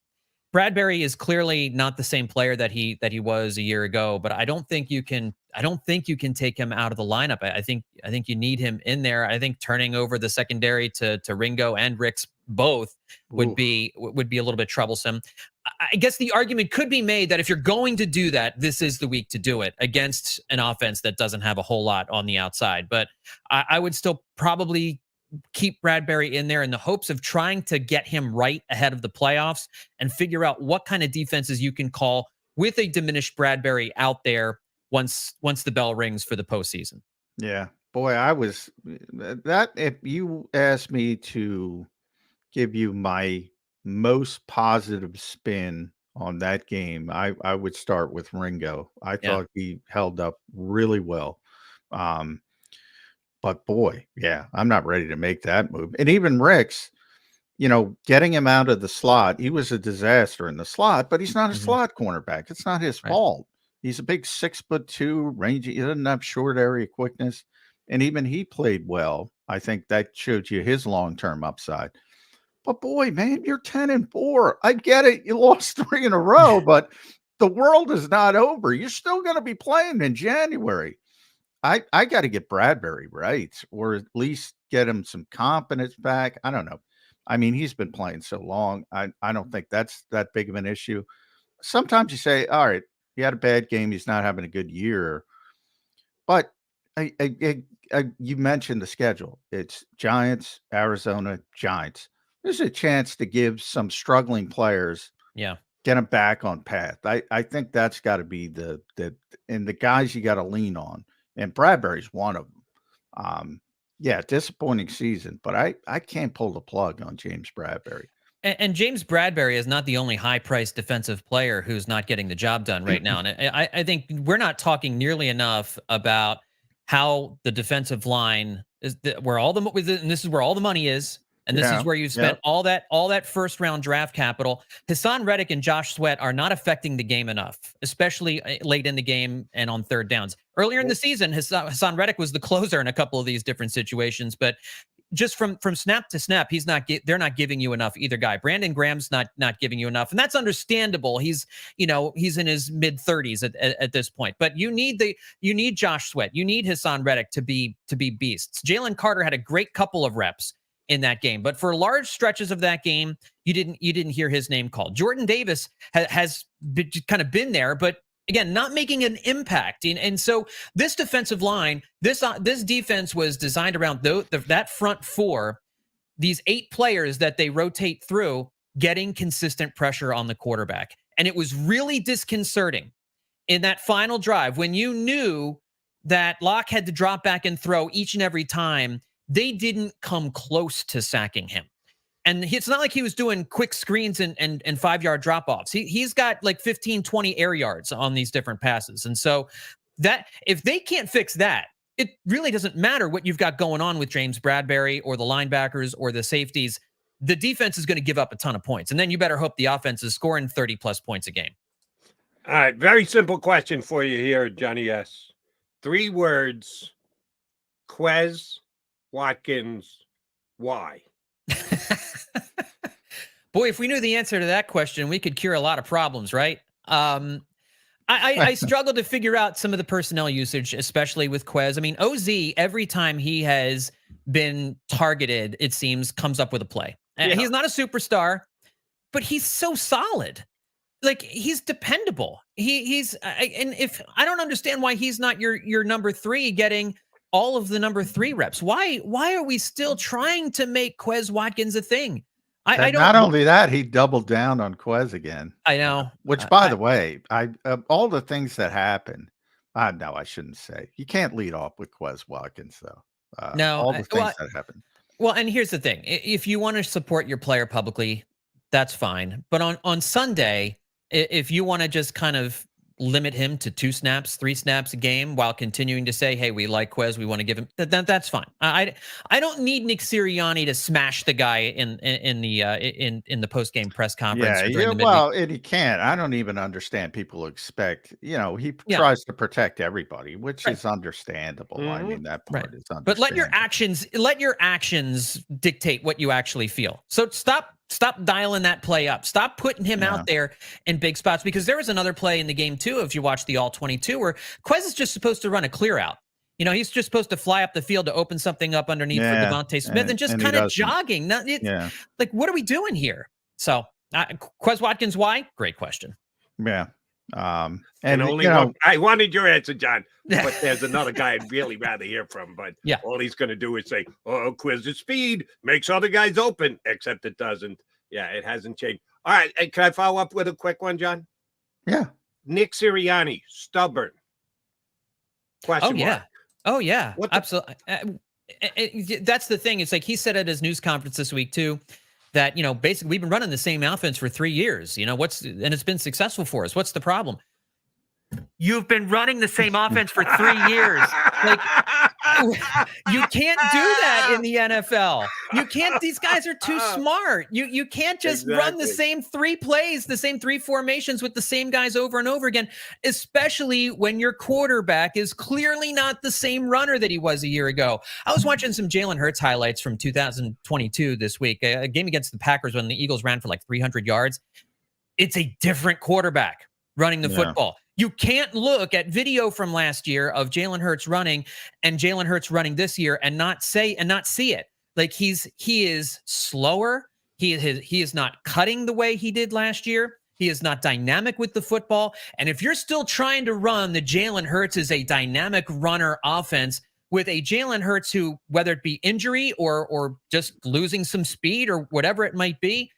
Speaker 12: Bradbury is clearly not the same player that he was a year ago, but I don't think you can take him out of the lineup. I think you need him in there. I think turning over the secondary to Ringo and Ricks both would be a little bit troublesome. I guess the argument could be made that if you're going to do that, this is the week to do it against an offense that doesn't have a whole lot on the outside. But I would still probably keep Bradbury in there in the hopes of trying to get him right ahead of the playoffs and figure out what kind of defenses you can call with a diminished Bradbury out there once the bell rings for the postseason.
Speaker 4: Yeah, boy, if you asked me to give you my most positive spin on that game, I would start with Ringo. I thought he held up really well. But boy, yeah, I'm not ready to make that move. And even Ricks, getting him out of the slot, he was a disaster in the slot, but he's not a slot cornerback. It's not his fault. He's a big 6'2", rangy. He doesn't have short area quickness. And even he played well. I think that showed you his long-term upside. But boy, man, you're 10-4. I get it. You lost 3 in a row, but the world is not over. You're still going to be playing in January. I got to get Bradbury right, or at least get him some confidence back. I don't know. I mean, he's been playing so long. I don't think that's that big of an issue. Sometimes you say, all right, he had a bad game. He's not having a good year. But you mentioned the schedule. It's Giants, Arizona, Giants. There's a chance to give some struggling players, get them back on path. I think that's got to be the guys you got to lean on. And Bradbury's one of them. Disappointing season, but I can't pull the plug on James Bradbury.
Speaker 12: And James Bradbury is not the only high-priced defensive player who's not getting the job done right now. And I think we're not talking nearly enough about how the defensive line is where all the and this is where all the money is. And this is where you spent all that first-round draft capital. Hassan Reddick and Josh Sweat are not affecting the game enough, especially late in the game and on third downs. Earlier in the season, Hassan Reddick was the closer in a couple of these different situations, but just from snap to snap, they're not giving you enough either guy. Brandon Graham's not giving you enough, and that's understandable. He's in his mid-30s at this point. But you need Josh Sweat, you need Hassan Reddick to be beasts. Jalen Carter had a great couple of reps in that game, but for large stretches of that game, you didn't hear his name called. Jordan Davis has kind of been there, but again, not making an impact. And so this defensive line, this defense was designed around that front four, these 8 players that they rotate through, getting consistent pressure on the quarterback. And it was really disconcerting in that final drive when you knew that Locke had to drop back and throw each and every time. They didn't come close to sacking him. And it's not like he was doing quick screens and 5-yard drop-offs. He's got like 15, 20 air yards on these different passes. And so that if they can't fix that, it really doesn't matter what you've got going on with James Bradbury or the linebackers or the safeties. The defense is going to give up a ton of points. And then you better hope the offense is scoring 30-plus points a game.
Speaker 2: All right, very simple question for you here, Johnny S. 3 words, Quez Watkins, why?
Speaker 12: Boy, if we knew the answer to that question, we could cure a lot of problems, right? I struggle to figure out some of the personnel usage, especially with Quez. I mean, OZ, every time he has been targeted, it seems, comes up with a play. And he's not a superstar, but he's so solid. Like, he's dependable. And if I don't understand why he's not your number 3 getting all of the number 3 reps. Why are we still trying to make Quez Watkins a thing? I don't.
Speaker 4: Not only that, he doubled down on Quez again.
Speaker 12: I know.
Speaker 4: Which, by the way, all the things that happened. No, I shouldn't say. You can't lead off with Quez Watkins, though.
Speaker 12: No,
Speaker 4: all the things that happened.
Speaker 12: Well, and here's the thing: if you want to support your player publicly, that's fine. But on Sunday, if you want to just kind of limit him to 2 snaps, 3 snaps a game while continuing to say, hey, we like Quez, we want to give him that's fine. I don't need Nick Sirianni to smash the guy in the post-game press conference.
Speaker 4: And he can't. I don't even understand people who expect, he tries to protect everybody, which is understandable. I mean, that part is understandable.
Speaker 12: But let your actions dictate what you actually feel. So stop dialing that play up. Stop putting him out there in big spots, because there was another play in the game too, if you watch the all 22, where Quez is just supposed to run a clear out. He's just supposed to fly up the field to open something up underneath for Devontae Smith and just kind of jogging. Like, what are we doing here? So Quez Watkins, why? Great question.
Speaker 4: Yeah.
Speaker 2: And only one, I wanted your answer, John, but there's another guy I'd really rather hear from. But all he's going to do is say, "Oh, quiz the speed makes other guys open," except it doesn't. Yeah, it hasn't changed. All right, and can I follow up with a quick one, John?
Speaker 4: Yeah.
Speaker 2: Nick Sirianni, stubborn. Question mark.
Speaker 12: Oh yeah, absolutely. That's the thing. It's like he said at his news conference this week too, that basically we've been running the same offense for 3 years. And it's been successful for us. What's the problem? You've been running the same offense for 3 years. Like, you can't do that in the NFL. You can't. These guys are too smart. You can't just run the same 3 plays, the same 3 formations with the same guys over and over again, especially when your quarterback is clearly not the same runner that he was a year ago. I was watching some Jalen Hurts highlights from 2022 this week, a game against the Packers when the Eagles ran for like 300 yards. It's a different quarterback running the football. You can't look at video from last year of Jalen Hurts running and Jalen Hurts running this year and not see it. Like he is slower. He is not cutting the way he did last year. He is not dynamic with the football. And if you're still trying to run the Jalen Hurts is a dynamic runner offense with a Jalen Hurts who, whether it be injury or just losing some speed or whatever it might be,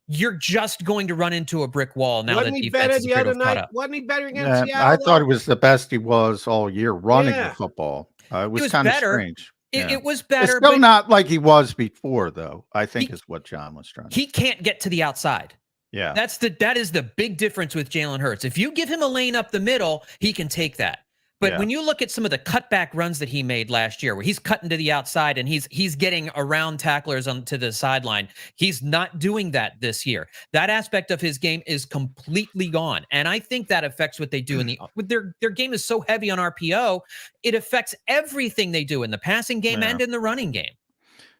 Speaker 12: you're just going to run into a brick wall now.
Speaker 2: Wasn't he better the other night? Wasn't he better against Seattle?
Speaker 4: I thought it was the best he was all year running the football. It was kind of strange.
Speaker 12: It was better.
Speaker 4: It's still not like he was before, though, I think is what John was trying to say.
Speaker 12: He can't get to the outside.
Speaker 4: Yeah.
Speaker 12: That is the big difference with Jalen Hurts. If you give him a lane up the middle, he can take that. But when you look at some of the cutback runs that he made last year, where he's cutting to the outside and he's getting around tacklers onto the sideline, he's not doing that this year. That aspect of his game is completely gone, and I think that affects what they do in their game is so heavy on RPO, it affects everything they do in the passing game and in the running game.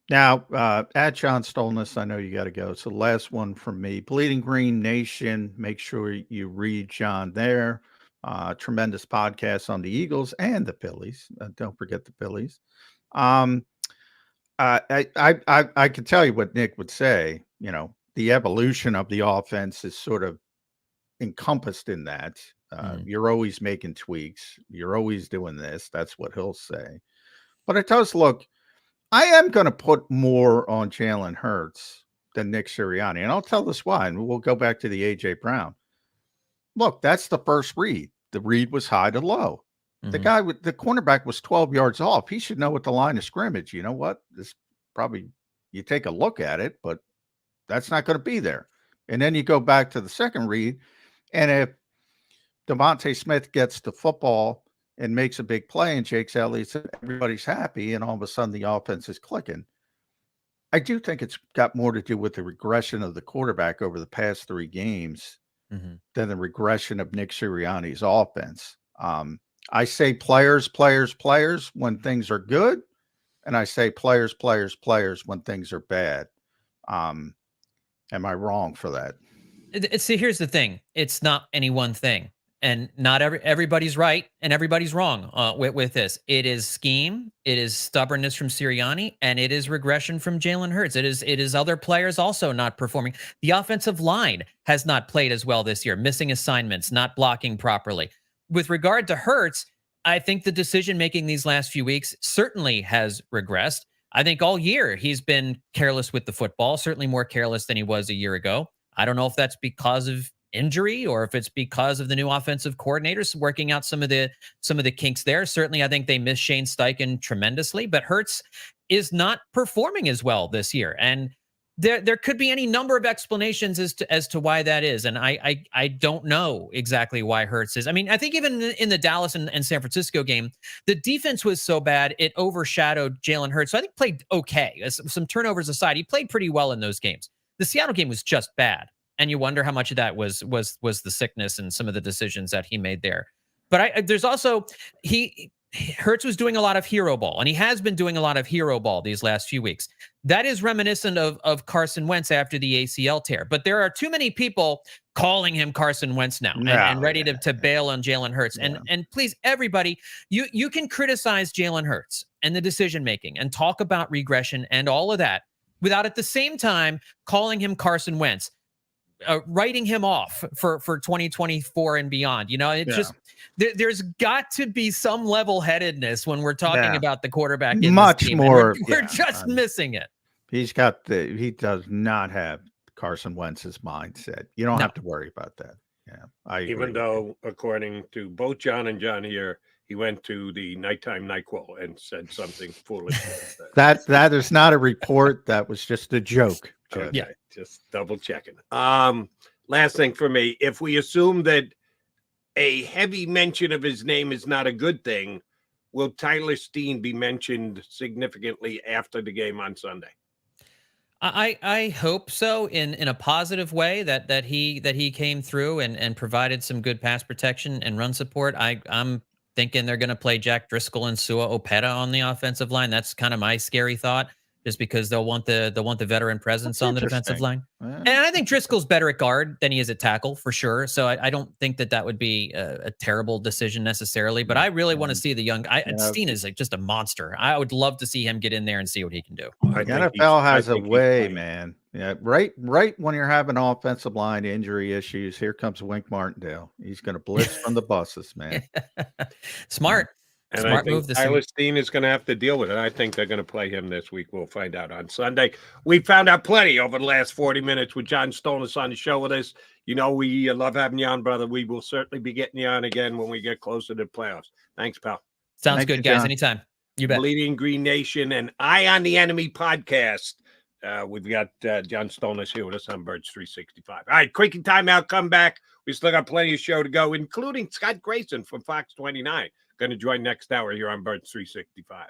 Speaker 4: Now, at John Stolness, I know you got to go. So the last one from me, Bleeding Green Nation. Make sure you read John there. Tremendous podcast on the Eagles and the Phillies. Don't forget the Phillies. I can tell you what Nick would say. The evolution of the offense is sort of encompassed in that. You're always making tweaks. You're always doing this. That's what he'll say. But it does look. I am going to put more on Jalen Hurts than Nick Sirianni, and I'll tell this why. And we'll go back to the AJ Brown. Look, that's the first read. The read was high to low. The guy with the cornerback was 12 yards off. He should know what the line of scrimmage. You know what? This probably you take a look at it, but that's not going to be there. And then you go back to the second read, and if Devontae Smith gets the football and makes a big play, and Jake Elliott, everybody's happy, and all of a sudden the offense is clicking. I do think it's got more to do with the regression of the quarterback over the past 3 games. Than the regression of Nick Sirianni's offense. I say players when things are good, and I say players when things are bad. Am I wrong for that?
Speaker 12: See, here's the thing. It's not any one thing. And not everybody's right and everybody's wrong with this. It is scheme, it is stubbornness from Sirianni, and it is regression from Jalen Hurts. It is other players also not performing. The offensive line has not played as well this year, missing assignments, not blocking properly. With regard to Hurts, I think the decision-making these last few weeks certainly has regressed. I think all year he's been careless with the football, certainly more careless than he was a year ago. I don't know if that's because of injury or if it's because of the new offensive coordinators working out some of the kinks there. Certainly, I think they miss Shane Steichen tremendously, but Hurts is not performing as well this year. And there could be any number of explanations as to why that is. And I don't know exactly why Hurts is. I mean, I think even in the Dallas and San Francisco game, the defense was so bad, it overshadowed Jalen Hurts. So I think played okay. Some turnovers aside, he played pretty well in those games. The Seattle game was just bad. And you wonder how much of that was the sickness and some of the decisions that he made there. But there's also Hurts was doing a lot of hero ball, and he has been doing a lot of hero ball these last few weeks. That is reminiscent of Carson Wentz after the ACL tear. But there are too many people calling him Carson Wentz now and ready to bail on Jalen Hurts. Yeah. And please, everybody, you can criticize Jalen Hurts and the decision making and talk about regression and all of that without at the same time calling him Carson Wentz. writing him off for 2024 and beyond. It's just there's got to be some level-headedness when we're talking about the quarterback in
Speaker 4: much
Speaker 12: this team,
Speaker 4: more.
Speaker 12: We're just missing it.
Speaker 4: He does not have Carson Wentz's mindset. You don't have to worry about that. Yeah, I agree.
Speaker 2: Even though, according to both John and John here, he went to the nighttime NyQuil and said something foolish.
Speaker 4: That is not a report. That was just a joke.
Speaker 2: Okay, just double checking. Last thing for me, if we assume that a heavy mention of his name is not a good thing, will Tyler Steen be mentioned significantly after the game on Sunday?
Speaker 12: I hope so, in a positive way, that he came through and provided some good pass protection and run support. I'm thinking they're going to play Jack Driscoll and Sua Opeta on the offensive line. That's kind of my scary thought, just because they'll want the veteran presence on the defensive line. And I think Driscoll's better at guard than he is at tackle for sure. So I don't think that would be a terrible decision necessarily. But I really want to see the young. Steen is like just a monster. I would love to see him get in there and see what he can do.
Speaker 4: The NFL has a way, man. Yeah, right when you're having offensive line injury issues, here comes Wink Martindale. He's going to blitz from the buses, man.
Speaker 12: Smart.
Speaker 2: And
Speaker 12: Smart
Speaker 2: I think
Speaker 12: move.
Speaker 2: Tyler Steen is going to have to deal with it. I think they're going to play him this week. We'll find out on Sunday. We found out plenty over the last 40 minutes with John Stonis on the show with us. We love having you on, brother. We will certainly be getting you on again when we get closer to the playoffs. Thanks, pal.
Speaker 12: Sounds good, guys. Anytime. You bet.
Speaker 2: Bleeding Green Nation and Eye on the Enemy podcast. We've got John Stonis here with us on Birds 365. All right, quick timeout. Come back. We still got plenty of show to go, including Scott Grayson from Fox 29. Going to join next hour here on Birds 365.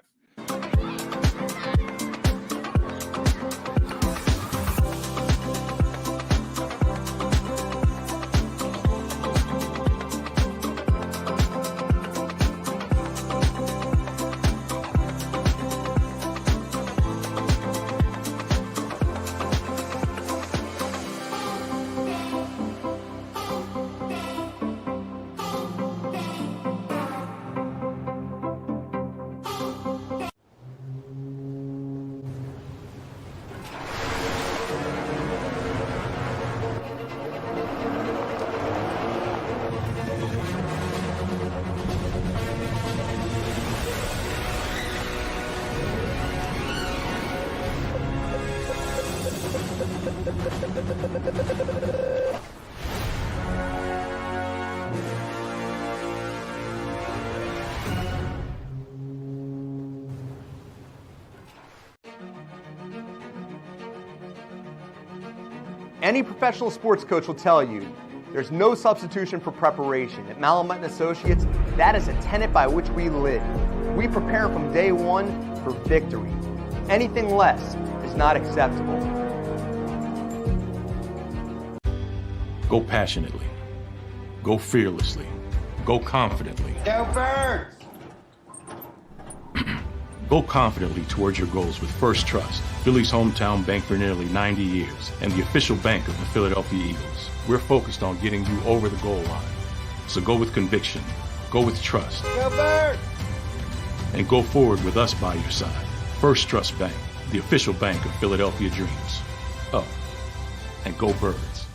Speaker 11: Any professional sports coach will tell you there's no substitution for preparation. At Malamut & Associates, that is a tenet by which we live. We prepare from day one for victory. Anything less is not acceptable.
Speaker 7: Go passionately. Go fearlessly. Go confidently.
Speaker 11: Go Birds!
Speaker 7: Go confidently towards your goals with First Trust, Philly's hometown bank for nearly 90 years, and the official bank of the Philadelphia Eagles. We're focused on getting you over the goal line. So go with conviction, go with trust,
Speaker 11: Go Birds!
Speaker 7: and go forward with us by your side. First Trust Bank, the official bank of Philadelphia dreams. Oh, and go Birds.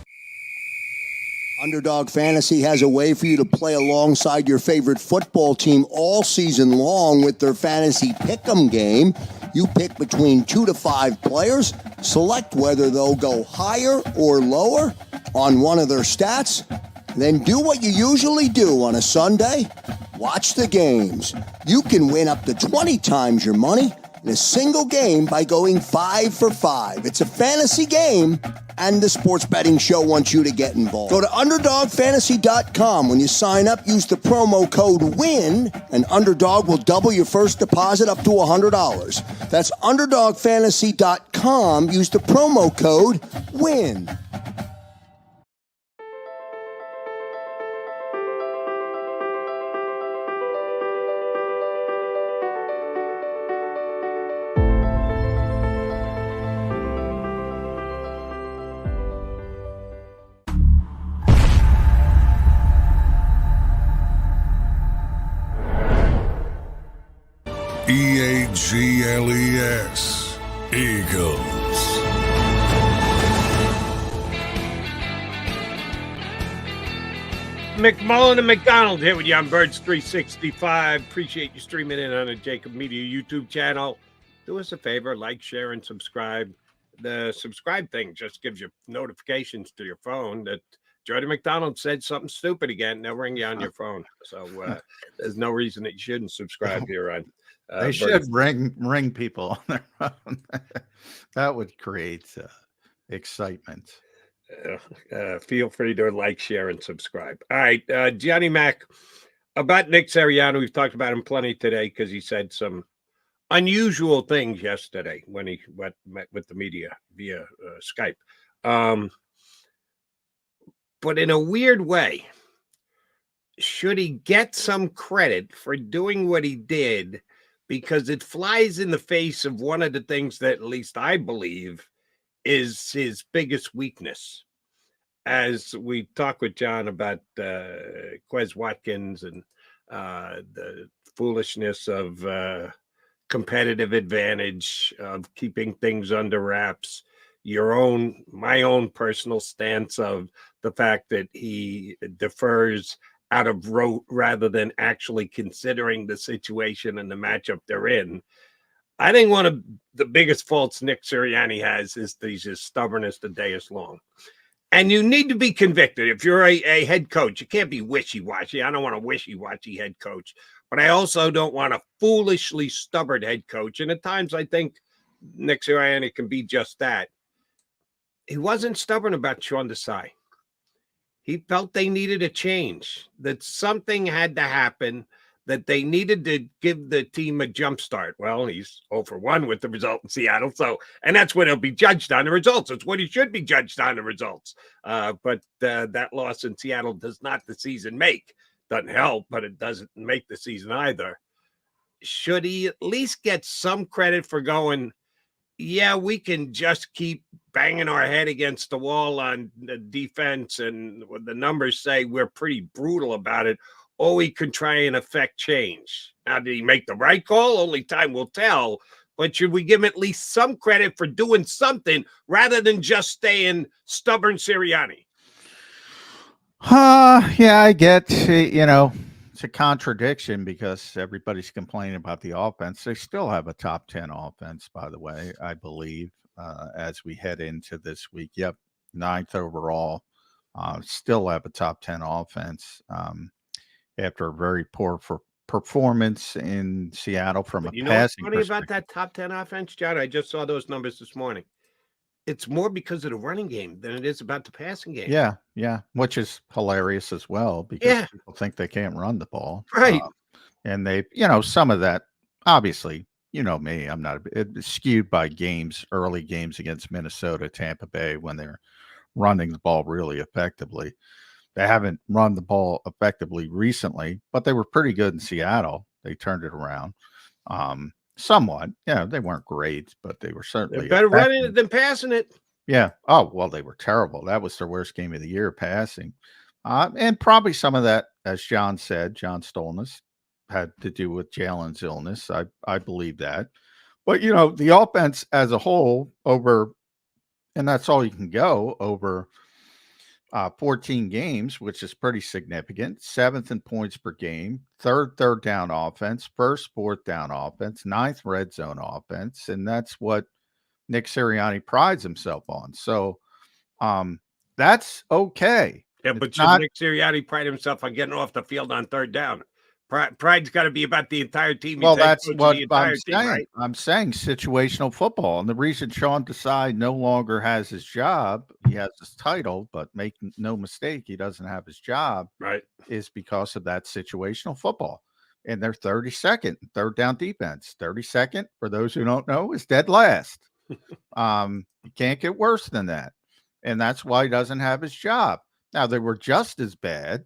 Speaker 9: Underdog Fantasy has a way for you to play alongside your favorite football team all season long with their fantasy pick'em game. You pick between 2 to 5 players, select whether they'll go higher or lower on one of their stats, then do what you usually do on a Sunday. Watch the games. You can win up to 20 times your money in a single game by going 5 for 5. It's a fantasy game, and the sports betting show wants you to get involved. Go to UnderdogFantasy.com. When you sign up, use the promo code WIN, and Underdog will double your first deposit up to $100. That's UnderdogFantasy.com. Use the promo code WIN.
Speaker 13: EAGLES, Eagles.
Speaker 2: McMullen and McDonald here with you on Birds 365. Appreciate you streaming in on the JAKIB Media YouTube channel. Do us a favor, like, share, and subscribe. The subscribe thing just gives you notifications to your phone that Jody McDonald said something stupid again. They'll ring you on your phone. So there's no reason that you shouldn't subscribe here on
Speaker 4: they should ring people on their phone. That would create excitement.
Speaker 2: Feel free to like, share, and subscribe. All right, Johnny Mac, about Nick Sirianni, we've talked about him plenty today because he said some unusual things yesterday when he met with the media via Skype. But in a weird way, should he get some credit for doing what he did? Because it flies in the face of one of the things that at least I believe is his biggest weakness. As we talk with John about Quez Watkins and the foolishness of competitive advantage of keeping things under wraps, my own personal stance of the fact that he defers out of rote rather than actually considering the situation and the matchup they're in. I think one of the biggest faults Nick Sirianni has is that he's as stubborn as the day is long. And you need to be convicted. If you're a head coach, you can't be wishy-washy. I don't want a wishy-washy head coach, but I also don't want a foolishly stubborn head coach. And at times I think Nick Sirianni can be just that. He wasn't stubborn about Sean Desai. He felt they needed a change, that something had to happen, that they needed to give the team a jump start. Well, he's 0-for-1 with the result in Seattle. And that's what he'll be judged on, the results. It's what he should be judged on, the results. But that loss in Seattle does not the season make. Doesn't help, but it doesn't make the season either. Should he at least get some credit for going, yeah, we can just keep banging our head against the wall on the defense, and the numbers say we're pretty brutal about it, or we can try and affect change. Now, did he make the right call? Only time will tell. But should we give him at least some credit for doing something rather than just staying stubborn Sirianni?
Speaker 4: Yeah, I get, it's a contradiction because everybody's complaining about the offense. They still have a top 10 offense, by the way, I believe, as we head into this week. Yep, 9th overall. Still have a top 10 offense after a very poor performance in Seattle from a passing perspective. You know what's funny about
Speaker 2: that top 10 offense, John? I just saw those numbers this morning. It's more because of the running game than it is about the passing game.
Speaker 4: Yeah, which is hilarious as well because people think they can't run the ball.
Speaker 2: Right.
Speaker 4: And they, some of that, obviously, you know me, I'm not skewed by early games against Minnesota, Tampa Bay, when they're running the ball really effectively. They haven't run the ball effectively recently, but they were pretty good in Seattle. They turned it around. Somewhat. Yeah, they weren't great, but they were certainly
Speaker 2: better running it than passing it.
Speaker 4: Yeah. Oh, well, they were terrible. That was their worst game of the year passing. And probably some of that, as John said, John Stolness, had to do with Jalen's illness. I believe that. But, the offense as a whole and that's all you can go over 14 games, which is pretty significant. 7th in points per game, third down offense, first fourth down offense, 9th red zone offense. And that's what Nick Sirianni prides himself on. So that's okay.
Speaker 2: Yeah, but should Nick Sirianni pride himself on getting off the field on third down? Pride's got to be about the entire team.
Speaker 4: Well, that's what I'm saying. Right? I'm saying situational football. And the reason Sean Desai no longer has his job, he has his title, but make no mistake, he doesn't have his job,
Speaker 2: right? Is
Speaker 4: because of that situational football. And they're 32nd, third down defense. 32nd, for those who don't know, is dead last. You can't get worse than that. And that's why he doesn't have his job. Now, they were just as bad.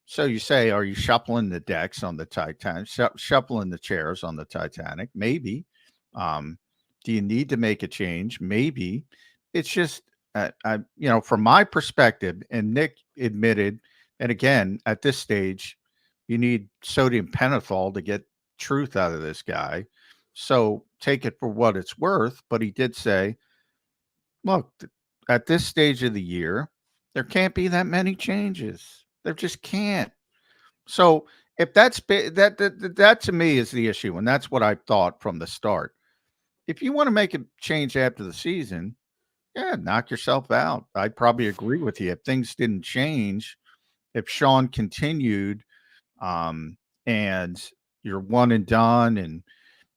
Speaker 4: So you say, are you shuffling the decks on the Titanic, shuffling the chairs on the Titanic? Maybe. Do you need to make a change? Maybe. It's just, from my perspective, and Nick admitted, and again, at this stage, you need sodium pentothal to get truth out of this guy. So take it for what it's worth. But he did say, look, at this stage of the year, there can't be that many changes. They just can't. So if that to me is the issue, and that's what I thought from the start. If you want to make a change after the season, yeah, knock yourself out. I'd probably agree with you. If things didn't change, if Sean continued, and you're one and done, and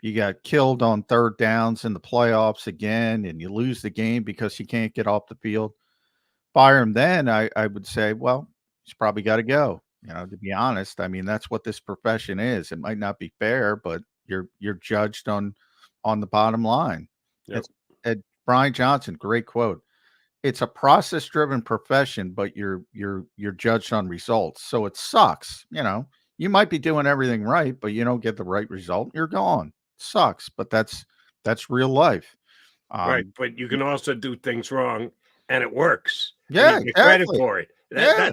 Speaker 4: you got killed on third downs in the playoffs again, and you lose the game because you can't get off the field, fire him then. I would say, well, he's probably got to go. To be honest, I mean, that's what this profession is. It might not be fair, but you're judged on the bottom line.
Speaker 2: Yep.
Speaker 4: It's Brian Johnson, great quote. It's a process-driven profession, but you're judged on results. So it sucks. You might be doing everything right, but you don't get the right result, you're gone. Sucks, but that's real life.
Speaker 2: Right, but you can also do things wrong, and it works.
Speaker 4: Yeah,
Speaker 2: and you get credit
Speaker 4: exactly.
Speaker 2: for it.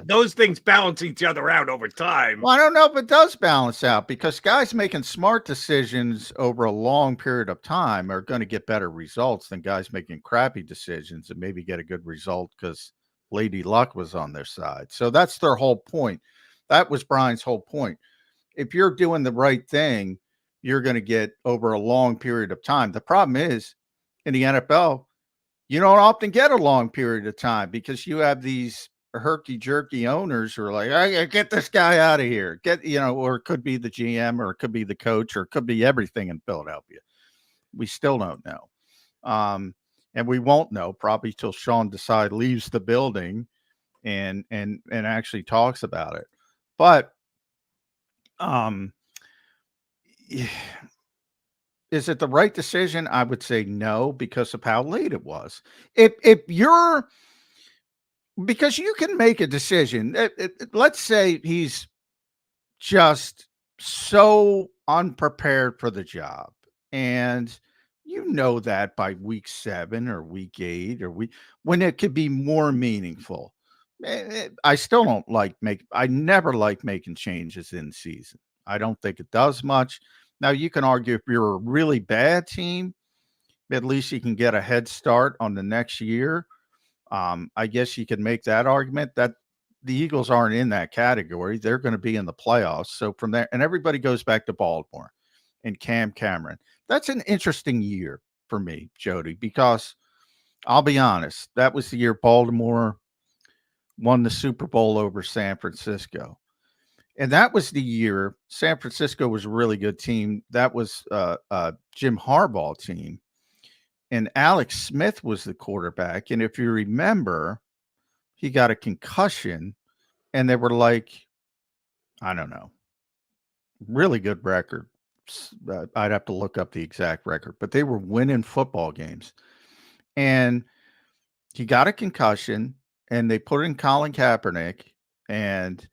Speaker 2: Those things balance each other out over time.
Speaker 4: Well, I don't know if it does balance out, because guys making smart decisions over a long period of time are going to get better results than guys making crappy decisions and maybe get a good result because Lady Luck was on their side. So that's their whole point. That was Brian's whole point. If you're doing the right thing, you're going to get over a long period of time. The problem is, in the NFL, you don't often get a long period of time because you have these herky-jerky owners who are like, I gotta get this guy out of here. Or it could be the GM, or it could be the coach, or it could be everything in Philadelphia. We still don't know. And we won't know probably till Sean Desai leaves the building and actually talks about it. But is it the right decision? I would say no, because of how late it was. Because you can make a decision. Let's say he's just so unprepared for the job, and that by week 7 or week 8 or when it could be more meaningful. I still don't I never like making changes in season. I don't think it does much. Now, you can argue if you're a really bad team, at least you can get a head start on the next year. I guess you could make that argument. That the Eagles aren't in that category. They're going to be in the playoffs. So from there, and everybody goes back to Baltimore and Cam Cameron. That's an interesting year for me, Jody, because I'll be honest, that was the year Baltimore won the Super Bowl over San Francisco. And that was the year San Francisco was a really good team. That was Jim Harbaugh team. And Alex Smith was the quarterback. And if you remember, he got a concussion, and they were like, I don't know, really good record. I'd have to look up the exact record, but they were winning football games. And he got a concussion, and they put in Colin Kaepernick, and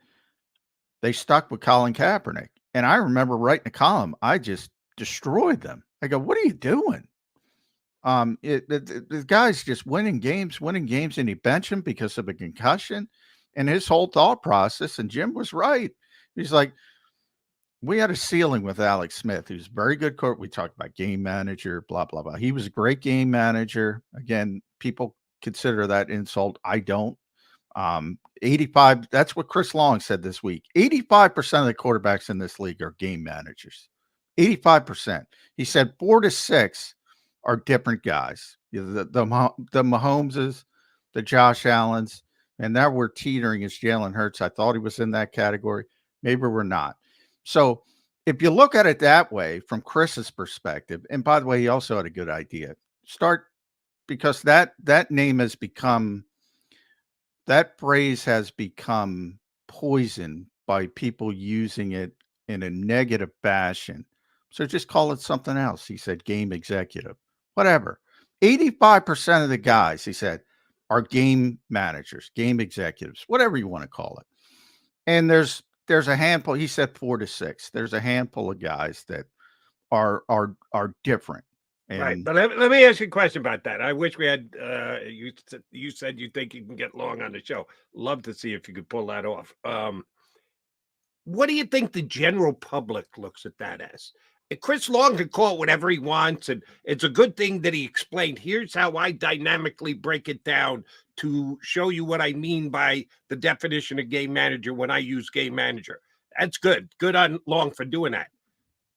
Speaker 4: they stuck with Colin Kaepernick. And I remember writing a column. I just destroyed them. I go, what are you doing? The guy's just winning games, and he benched him because of a concussion. And his whole thought process, and Jim was right. He's like, we had a ceiling with Alex Smith, who's very good coach. We talked about game manager, blah, blah, blah. He was a great game manager. Again, people consider that insult. I don't. 85, that's what Chris Long said this week. 85% of the quarterbacks in this league are game managers. 85%. He said 4 to 6 are different guys. The Mahomeses, the Josh Allens, and now we're teetering as Jalen Hurts. I thought he was in that category. Maybe we're not. So if you look at it that way, from Chris's perspective, and by the way, he also had a good idea. Because that name has become, that phrase has become poison by people using it in a negative fashion. So just call it something else. He said game executive, whatever. 85% of the guys, he said, are game managers, game executives, whatever you want to call it. And there's a handful. He said 4 to 6. There's a handful of guys that are different. And
Speaker 2: right. But let me ask you a question about that. I wish we had, you said you think you can get Long on the show. Love to see if you could pull that off. What do you think the general public looks at that as? Chris Long can call it whatever he wants, and it's a good thing that he explained, here's how I dynamically break it down to show you what I mean by the definition of game manager when I use game manager. That's good. Good on Long for doing that.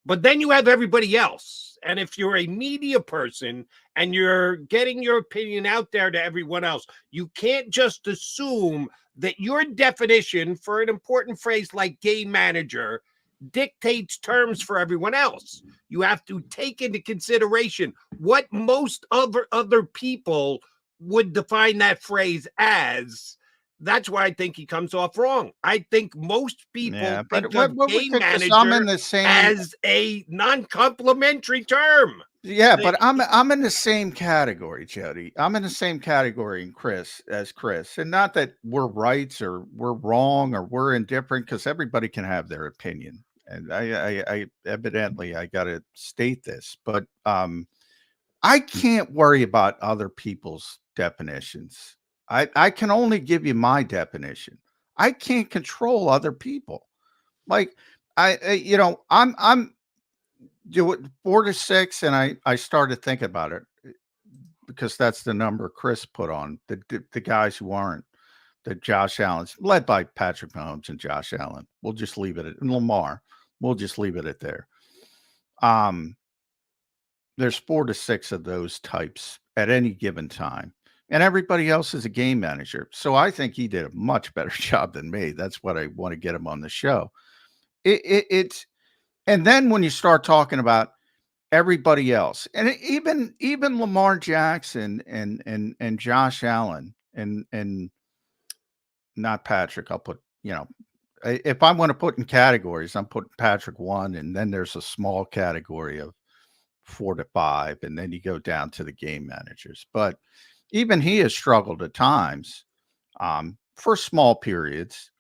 Speaker 2: But then you have everybody else. And if you're a media person and you're getting your opinion out there to everyone else, you can't just assume that your definition for an important phrase like game manager dictates terms for everyone else. You have to take into consideration what most other people would define that phrase as. That's why I think he comes off wrong. I think most people think of game manager as a non-complimentary term.
Speaker 4: Yeah, but I'm in the same category, Jody. I'm in the same category as Chris. And not that we're right or we're wrong or we're indifferent, because everybody can have their opinion. And I evidently I gotta state this, but I can't worry about other people's definitions. I can only give you my definition. I can't control other people. Like I'm doing 4 to 6, and I started thinking about it because that's the number Chris put on the guys who aren't the Josh Allen's, led by Patrick Mahomes and Josh Allen. We'll just leave it at Lamar. We'll just leave it at there. There's 4 to 6 of those types at any given time. And everybody else is a game manager. So I think he did a much better job than me. That's what I want to get him on the show. It's and then when you start talking about everybody else, and even Lamar Jackson and Josh Allen and not Patrick, I'll put, if I want to put in categories, I'm putting Patrick 1, and then there's a small category of 4 to 5, and then you go down to the game managers. But even he has struggled at times for small periods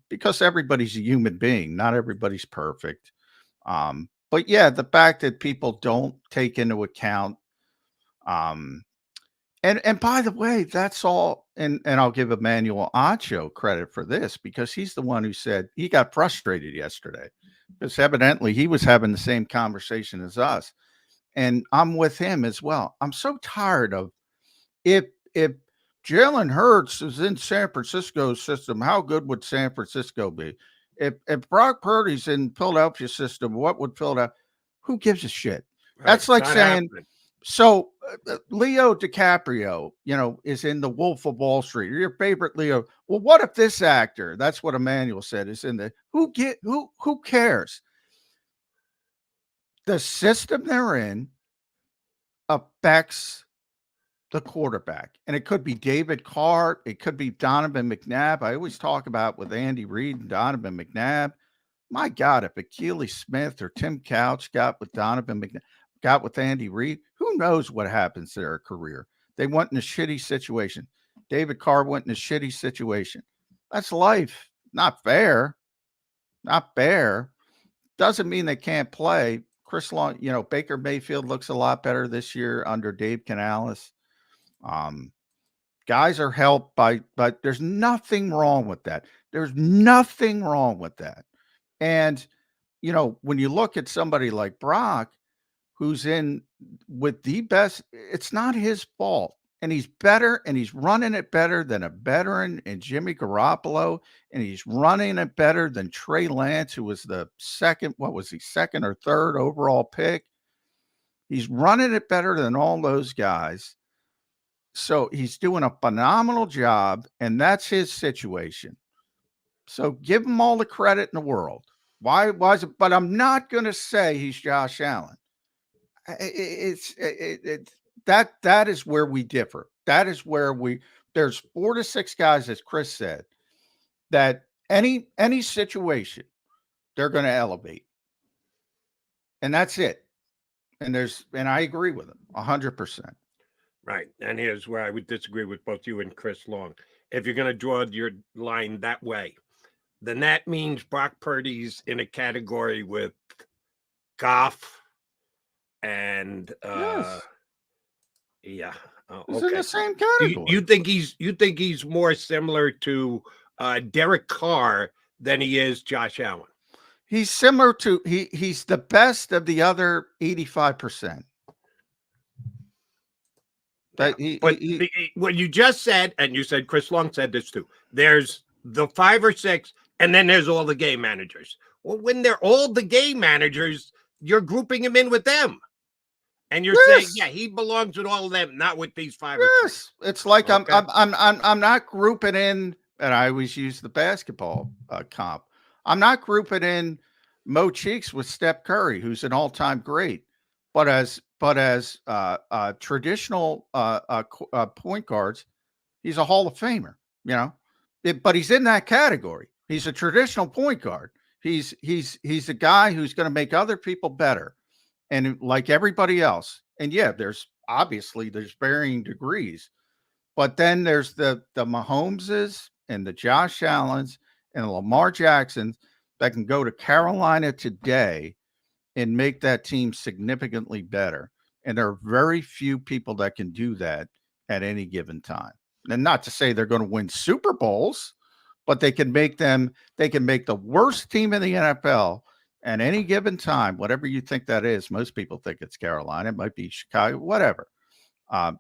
Speaker 4: because everybody's a human being. Not everybody's perfect. But yeah, the fact that people don't take into account and by the way, that's all. And I'll give Emmanuel Acho credit for this, because he's the one who said he got frustrated yesterday because evidently he was having the same conversation as us. And I'm with him as well. I'm so tired of if Jalen Hurts is in San Francisco's system, how good would San Francisco be? If Brock Purdy's in Philadelphia's system, what would Philadelphia? Who gives a shit? Right. That's like saying, so Leo DiCaprio, is in The Wolf of Wall Street. Your favorite Leo. Well, what if this actor? That's what Emmanuel said is in the who cares? The system they're in affects the quarterback. And it could be David Carr. It could be Donovan McNabb. I always talk about with Andy Reid and Donovan McNabb. My God, if Akili Smith or Tim Couch got with Donovan McNabb, got with Andy Reid, who knows what happens to their career? They went in a shitty situation. David Carr went in a shitty situation. That's life. Not fair. Not fair. Doesn't mean they can't play. Chris Long, Baker Mayfield looks a lot better this year under Dave Canales. Guys are helped but there's nothing wrong with that. There's nothing wrong with that. And, when you look at somebody like Brock, who's in with the best, it's not his fault. And he's better, and he's running it better than a veteran and Jimmy Garoppolo. And he's running it better than Trey Lance, who was the second or third overall pick. He's running it better than all those guys. So he's doing a phenomenal job, and that's his situation. So give him all the credit in the world. Why is it? But I'm not going to say he's Josh Allen. That is where we differ. That is where there's 4 to 6 guys, as Chris said, that any situation they're going to elevate, and that's it. And I agree with him 100%.
Speaker 2: Right. And here's where I would disagree with both you and Chris Long. If you're going to draw your line that way, then that means Brock Purdy's in a category with Goff and
Speaker 4: yes.
Speaker 2: Yeah.
Speaker 4: He's in the same category.
Speaker 2: You think he's more similar to Derek Carr than he is Josh Allen?
Speaker 4: He's similar to he's the best of the other 85%. That
Speaker 2: what you just said, and you said Chris Long said this too. There's the 5 or 6, and then there's all the game managers. Well, when they're all the game managers, you're grouping him in with them. And you're saying, yeah, he belongs with all of them, not with these 5 or 6.
Speaker 4: It's like I'm not grouping in, and I always use the basketball comp. I'm not grouping in Mo Cheeks with Steph Curry, who's an all-time great, but as traditional point guards, he's a Hall of Famer. But he's in that category. He's a traditional point guard. He's a guy who's going to make other people better. And like everybody else, and yeah, there's varying degrees, but then there's the Mahomeses and the Josh Allens and the Lamar Jacksons that can go to Carolina today and make that team significantly better. And there are very few people that can do that at any given time. And not to say they're going to win Super Bowls, but they can make the worst team in the NFL at any given time, whatever you think that is. Most people think it's Carolina. It might be Chicago, whatever.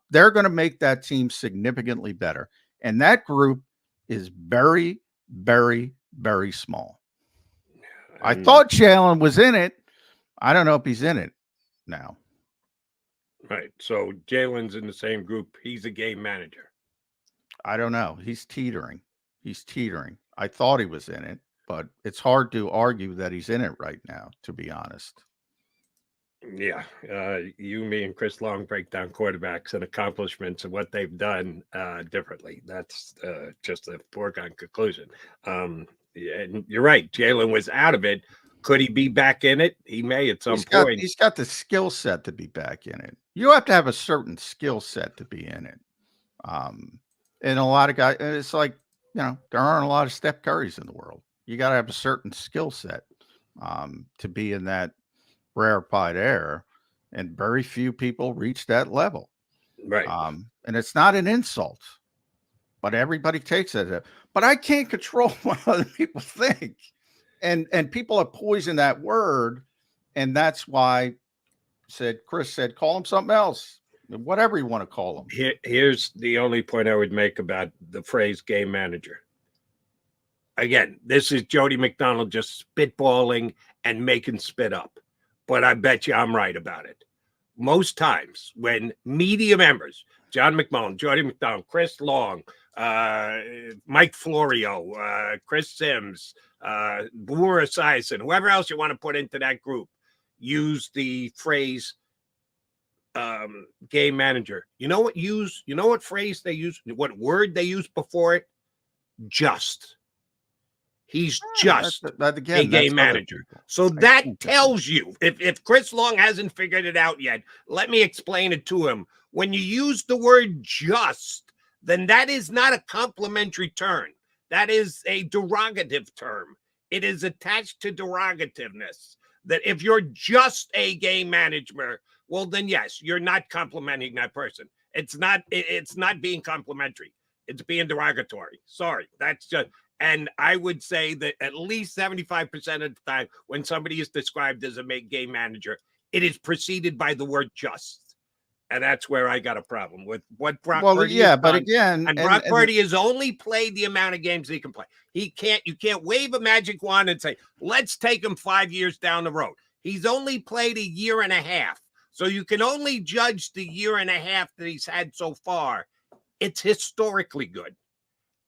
Speaker 4: They're going to make that team significantly better. And that group is very, very, very small. I thought Jalen was in it. I don't know if he's in it now.
Speaker 2: Right. So Jalen's in the same group. He's a game manager.
Speaker 4: I don't know. He's teetering. I thought he was in it, but it's hard to argue that he's in it right now, to be honest.
Speaker 2: Yeah. You, me, and Chris Long break down quarterbacks and accomplishments and what they've done differently. That's just a foregone conclusion. And you're right. Jalen was out of it. Could he be back in it? He may at some point.
Speaker 4: He's got the skill set to be back in it. You have to have a certain skill set to be in it. And a lot of guys, it's like, there aren't a lot of Steph Currys in the world. You got to have a certain skill set to be in that rarefied air, and very few people reach that level.
Speaker 2: Right.
Speaker 4: And it's not an insult, but everybody takes it. But I can't control what other people think. And people have poisoned that word, and that's why Chris said, call him something else, whatever you want to call him.
Speaker 2: Here's the only point I would make about the phrase game manager. Again, this is Jody McDonald just spitballing and making spit up, but I bet you I'm right about it. Most times when media members, John McMullen, Jody McDonald, Chris Long, Mike Florio, Chris Sims, Boer Esiason, whoever else you want to put into that group, use the phrase game manager. You know what phrase they use? What word they use before it? Just. He's just a game manager. So that tells you, if Chris Long hasn't figured it out yet, let me explain it to him. When you use the word just, then that is not a complimentary term. That is a derogative term. It is attached to derogativeness. That if you're just a game manager, well, then yes, you're not complimenting that person. It's not being complimentary. It's being derogatory. Sorry. That's just, and I would say that at least 75% of the time when somebody is described as a game manager, it is preceded by the word just. And that's where I got a problem with what Brock Purdy has done.
Speaker 4: But again,
Speaker 2: and Brock Purdy has only played the amount of games he can play. You can't wave a magic wand and say, let's take him 5 years down the road. He's only played a year and a half. So you can only judge the year and a half that he's had so far. It's historically good.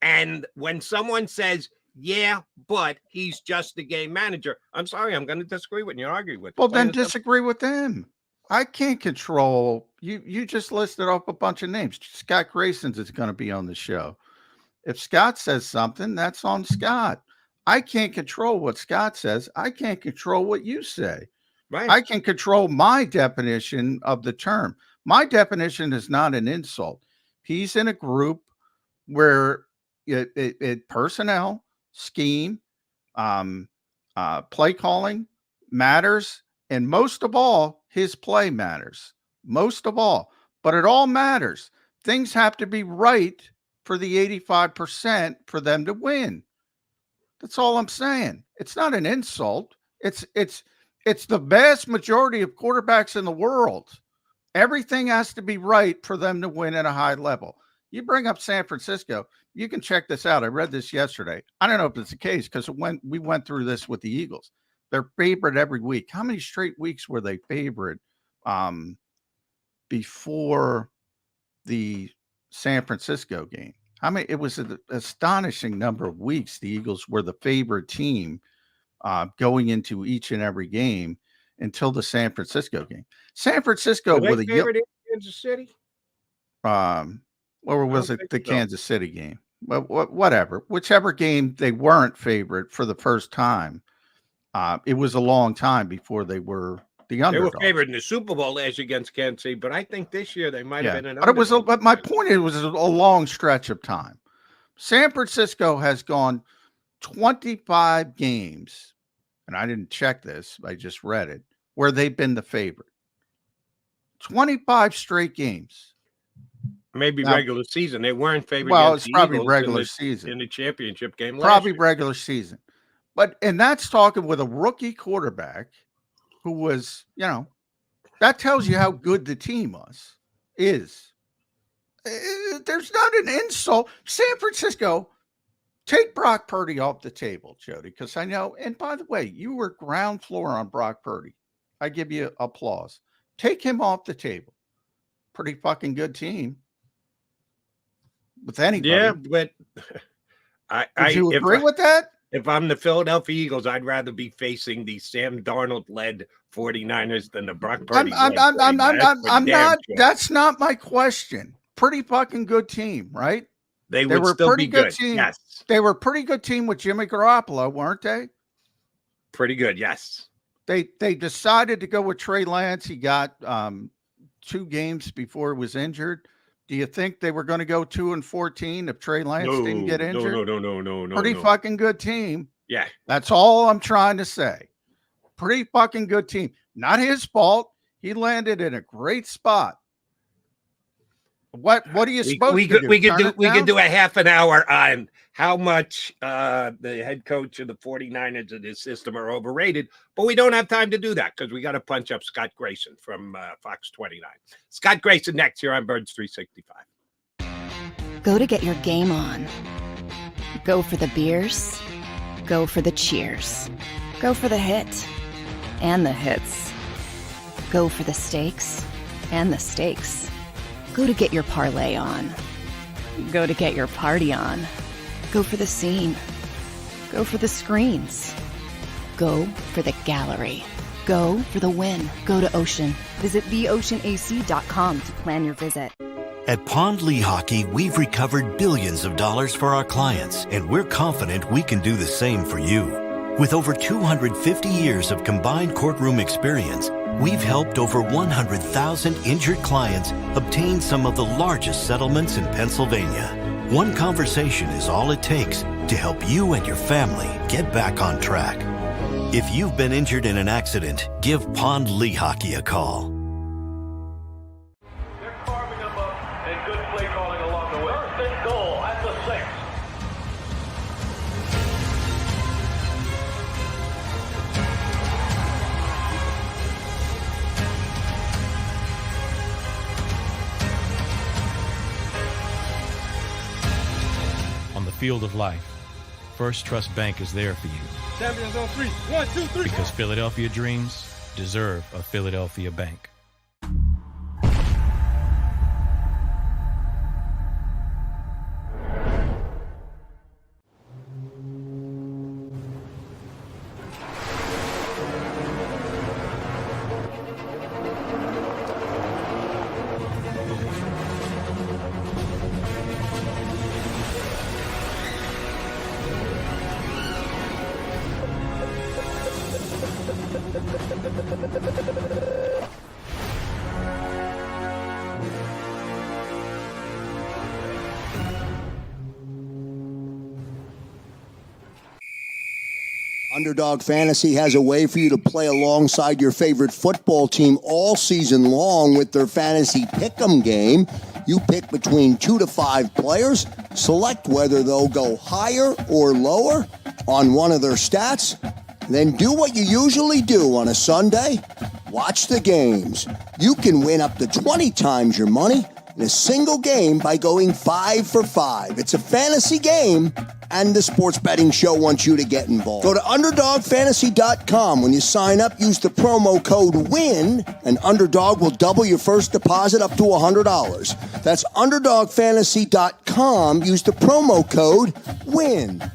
Speaker 2: And when someone says, yeah, but he's just a game manager, I'm sorry, I'm going to disagree with you and argue with you.
Speaker 4: Well, then disagree with them. I can't control you just listed off a bunch of names. Scott Grayson's is going to be on the show. If Scott says something, that's on Scott. I can't control what Scott says. I can't control what you say.
Speaker 2: Right.
Speaker 4: I can control my definition of the term. My definition is not an insult. He's in a group where it personnel, scheme, play calling matters, and most of all, his play matters. Most of all, but it all matters. Things have to be right for the 85% for them to win. That's all I'm saying. It's not an insult. It's the vast majority of quarterbacks in the world. Everything has to be right for them to win at a high level. You bring up San Francisco, you can check this out. I read this yesterday. I don't know if it's the case because we went through this with the Eagles. They're favored every week. How many straight weeks were they favored before the San Francisco game? It was an astonishing number of weeks the Eagles were the favorite team going into each and every game until the San Francisco game. San Francisco
Speaker 2: were
Speaker 4: with
Speaker 2: they favored in Kansas City?
Speaker 4: Or was it the Kansas City game? Well, whatever. Whichever game they weren't favored for the first time, it was a long time before they were the underdog.
Speaker 2: They were favored in the Super Bowl last year against Kansas City, but I think this year they might have been an
Speaker 4: underdog. But my point is, it was a long stretch of time. San Francisco has gone 25 games, and I didn't check this, I just read it, where they've been the favorite. 25 straight games.
Speaker 2: Maybe now, regular season. They weren't favored.
Speaker 4: Well, it's probably regular season
Speaker 2: in the championship game.
Speaker 4: Probably regular season, and that's talking with a rookie quarterback who was, that tells you how good the team is. There's not an insult. San Francisco, take Brock Purdy off the table, Jody, because I know. And by the way, you were ground floor on Brock Purdy. I give you applause. Take him off the table. Pretty fucking good team. With anybody.
Speaker 2: Yeah, but
Speaker 4: Would you agree with that?
Speaker 2: If I'm the Philadelphia Eagles, I'd rather be facing the Sam Darnold-led 49ers than the Brock Purdy.
Speaker 4: I'm not. That's not my question. Pretty fucking good team, right?
Speaker 2: They were still pretty good
Speaker 4: team.
Speaker 2: Yes,
Speaker 4: they were a pretty good team with Jimmy Garoppolo, weren't they?
Speaker 2: Pretty good. Yes.
Speaker 4: They decided to go with Trey Lance. He got 2 games before he was injured. Do you think they were going to go 2-14 if Trey Lance didn't get injured?
Speaker 2: No.
Speaker 4: Pretty fucking good team.
Speaker 2: Yeah.
Speaker 4: That's all I'm trying to say. Pretty fucking good team. Not his fault. He landed in a great spot. What are you supposed to do?
Speaker 2: We could do a half an hour on how much the head coach of the 49ers and his system are overrated, but we don't have time to do that because we got to punch up Scott Grayson from Fox 29. Scott Grayson next here on Birds 365.
Speaker 5: Go to get your game on. Go for the beers. Go for the cheers. Go for the hit and the hits. Go for the stakes and the stakes. Go to get your parlay on. Go to get your party on. Go for the scene. Go for the screens. Go for the gallery. Go for the win. Go to Ocean. Visit theoceanac.com to plan your visit.
Speaker 6: At Pond Lehocky, we've recovered billions of dollars for our clients, and we're confident we can do the same for you. With over 250 years of combined courtroom experience, we've helped over 100,000 injured clients obtain some of the largest settlements in Pennsylvania. One conversation is all it takes to help you and your family get back on track. If you've been injured in an accident, give Pond Lehocky a call.
Speaker 3: They're carving them up and good play calling along the way. First and goal at the 6.
Speaker 7: On the field of life, First Trust Bank is there for you.
Speaker 8: Champions on 3. 1, 2, 3.
Speaker 7: Because Philadelphia dreams deserve a Philadelphia bank.
Speaker 9: Underdog Fantasy has a way for you to play alongside your favorite football team all season long with their fantasy pick'em game. You pick between 2 to 5 players, select whether they'll go higher or lower on one of their stats, then do what you usually do on a Sunday. Watch the games. You can win up to 20 times your money in a single game by going 5 for 5. It's a fantasy game, and the Sports Betting Show wants you to get involved. Go to UnderdogFantasy.com. When you sign up, use the promo code WIN, and Underdog will double your first deposit up to $100. That's UnderdogFantasy.com. Use the promo code WIN.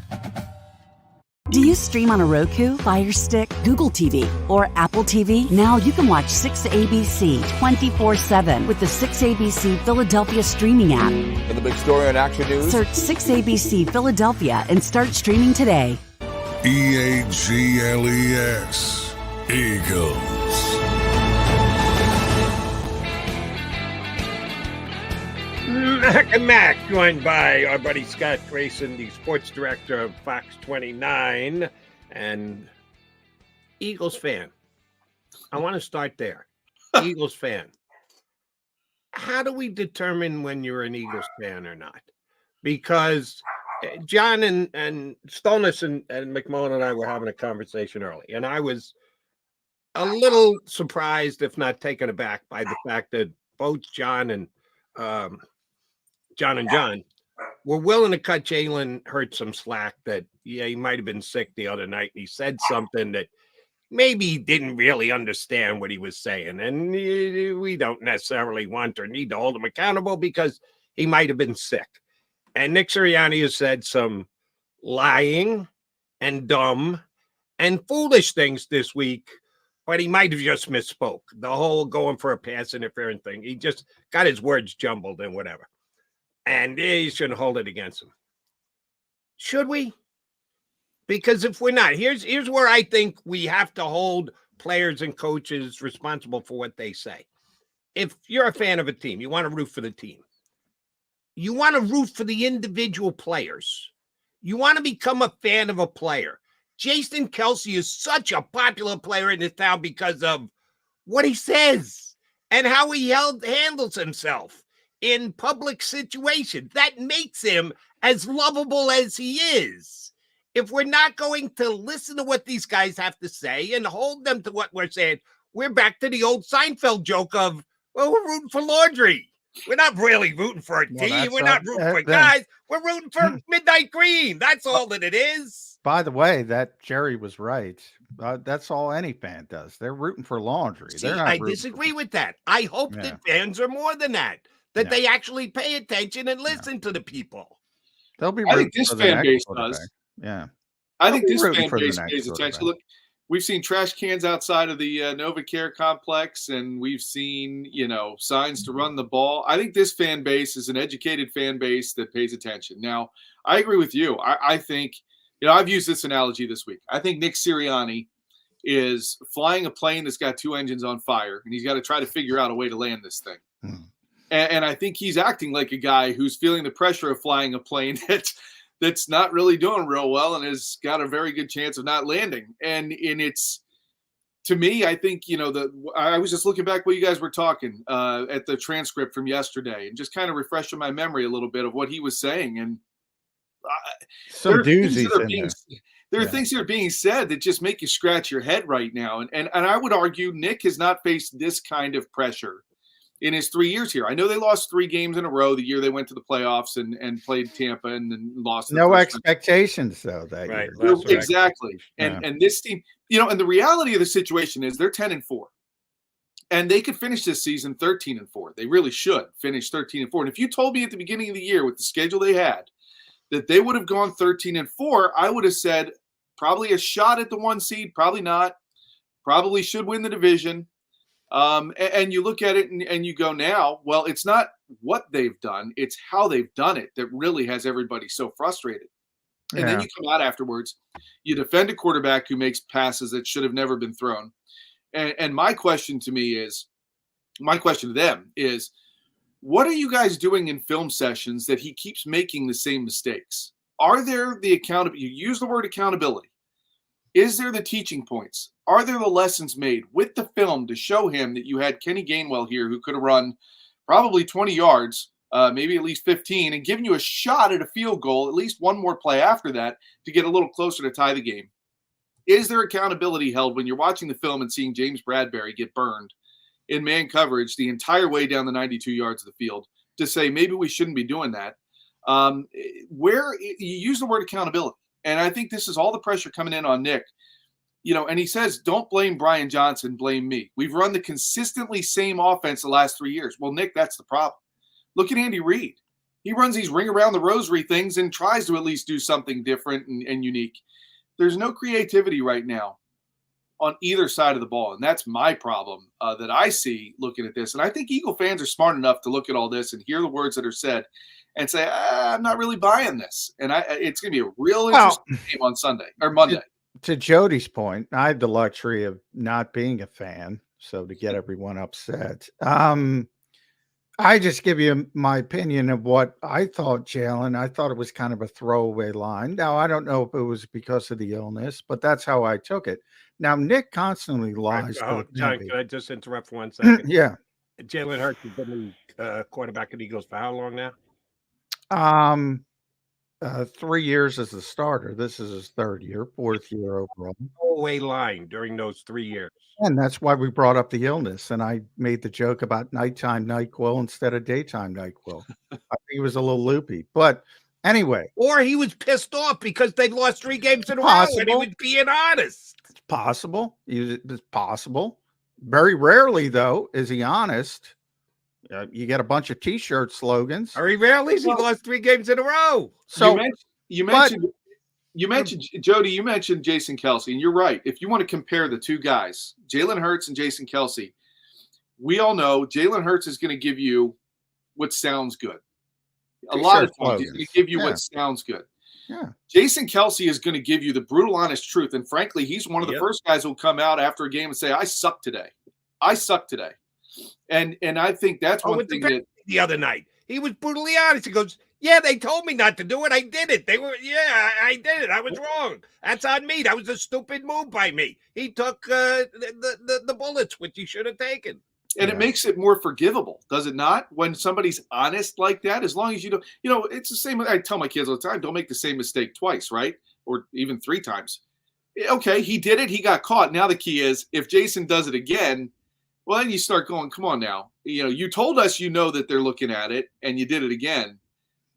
Speaker 10: Do you stream on a Roku, Fire Stick, Google TV, or Apple TV? Now you can watch 6ABC 24/7 with the 6ABC Philadelphia streaming app.
Speaker 13: And the big story on Action News?
Speaker 10: Search 6ABC Philadelphia and start streaming today.
Speaker 1: EAGLES, Eagles.
Speaker 2: Mac and Mac, joined by our buddy Scott Grayson, the sports director of Fox 29 and Eagles fan. I want to start there. Eagles fan. How do we determine when you're an Eagles fan or not? Because John and Stonis and McMullen and I were having a conversation early, and I was a little surprised, if not taken aback, by the fact that both John and John were willing to cut Jalen Hurts some slack that, yeah, he might have been sick the other night. And he said something that maybe he didn't really understand what he was saying. And we don't necessarily want or need to hold him accountable because he might have been sick. And Nick Sirianni has said some lying and dumb and foolish things this week, but he might have just misspoke. The whole going for a pass interference thing, he just got his words jumbled and whatever. And you shouldn't hold it against him. Should we? Because if we're not, here's where I think we have to hold players and coaches responsible for what they say. If you're a fan of a team, you want to root for the team. You want to root for the individual players. You want to become a fan of a player. Jason Kelce is such a popular player in this town because of what he says and how he handles himself in public situations. That makes him as lovable as he is. If we're not going to listen to what these guys have to say and hold them to what we're saying, we're back to the old Seinfeld joke of, well, we're rooting for laundry. We're not really rooting for a team. We're not rooting for guys. We're rooting for Midnight Green. That's all that it is.
Speaker 4: By the way, that Jerry was right. That's all any fan does. They're rooting for laundry.
Speaker 2: See, I disagree with that. I hope that fans are more than that. That they actually pay attention and listen to the people.
Speaker 4: They'll be.
Speaker 14: I think this fan base does.
Speaker 4: Yeah,
Speaker 14: I think this fan base pays attention. Look, we've seen trash cans outside of the NovaCare complex, and we've seen signs to run the ball. I think this fan base is an educated fan base that pays attention. Now, I agree with you. I think I've used this analogy this week. I think Nick Sirianni is flying a plane that's got two engines on fire, and he's got to try to figure out a way to land this thing. And I think he's acting like a guy who's feeling the pressure of flying a plane that's not really doing real well and has got a very good chance of not landing. And it's, to me, I think, I was just looking back while you guys were talking at the transcript from yesterday and just kind of refreshing my memory a little bit of what he was saying. And there are things that are being said that just make you scratch your head right now. And I would argue Nick has not faced this kind of pressure in his 3 years here. I know they lost 3 games in a row the year they went to the playoffs and played Tampa and then lost.
Speaker 4: No expectations, though, that year.
Speaker 14: Exactly. And this team, and the reality of the situation is they're 10-4. And they could finish this season 13-4. They really should finish 13-4. And if you told me at the beginning of the year with the schedule they had that they would have gone 13-4, I would have said probably a shot at the 1 seed, probably not. Probably should win the division. And you look at it and you go now, well, it's not what they've done, it's how they've done it that really has everybody so frustrated. And then you come out afterwards, you defend a quarterback who makes passes that should have never been thrown. And my question to them is, what are you guys doing in film sessions that he keeps making the same mistakes? Are there the accountability? You use the word accountability. Is there the teaching points? Are there the lessons made with the film to show him that you had Kenny Gainwell here who could have run probably 20 yards, maybe at least 15, and given you a shot at a field goal, at least one more play after that to get a little closer to tie the game? Is there accountability held when you're watching the film and seeing James Bradbury get burned in man coverage the entire way down the 92 yards of the field to say maybe we shouldn't be doing that? Where you use the word accountability. And I think this is all the pressure coming in on Nick. And he says, don't blame Brian Johnson, blame me. We've run the consistently same offense the last 3 years. Well, Nick, that's the problem. Look at Andy Reid. He runs these ring around the rosary things and tries to at least do something different and unique. There's no creativity right now on either side of the ball. And that's my problem that I see looking at this. And I think Eagle fans are smart enough to look at all this and hear the words that are said and say, I'm not really buying this. And it's going to be a real interesting game on Sunday or Monday.
Speaker 4: To Jody's point, I had the luxury of not being a fan, so to get everyone upset. I just give you my opinion of what I thought, Jalen. I thought it was kind of a throwaway line. Now, I don't know if it was because of the illness, but that's how I took it. Now, Nick constantly lies.
Speaker 2: John, can I just interrupt for 1 second?
Speaker 4: Yeah.
Speaker 2: Jalen Hurts has been the quarterback of the Eagles for how long now?
Speaker 4: 3 years as a starter. This is his third year, fourth year overall.
Speaker 2: Throwaway line during those 3 years.
Speaker 4: And that's why we brought up the illness. And I made the joke about nighttime NyQuil instead of daytime NyQuil. I think he was a little loopy. But anyway.
Speaker 2: Or he was pissed off because they lost 3 games in a row and he was being honest.
Speaker 4: It's possible. It's possible. Very rarely, though, is he honest. You get a bunch of T-shirt slogans.
Speaker 2: Very rarely. He lost 3 games in a row.
Speaker 4: So
Speaker 14: you mentioned Jody. You mentioned Jason Kelce, and you're right. If you want to compare the two guys, Jalen Hurts and Jason Kelce, we all know Jalen Hurts is going to give you what sounds good. A lot of times he's going to give you what sounds good.
Speaker 4: Yeah.
Speaker 14: Jason Kelce is going to give you the brutal, honest truth, and frankly, he's one of the first guys who will come out after a game and say, "I suck today. I suck today." And I think that's one thing that
Speaker 2: the other night he was brutally honest. He goes, "Yeah, they told me not to do it. I did it. I did it. I was wrong. That's on me. That was a stupid move by me. He took the bullets, which he should have taken."
Speaker 14: And it makes it more forgivable, does it not? When somebody's honest like that, as long as you don't, it's the same. I tell my kids all the time, don't make the same mistake twice, right? Or even 3 times. Okay, he did it. He got caught. Now the key is if Jason does it again, well, then you start going, come on now. You told us that they're looking at it, and you did it again.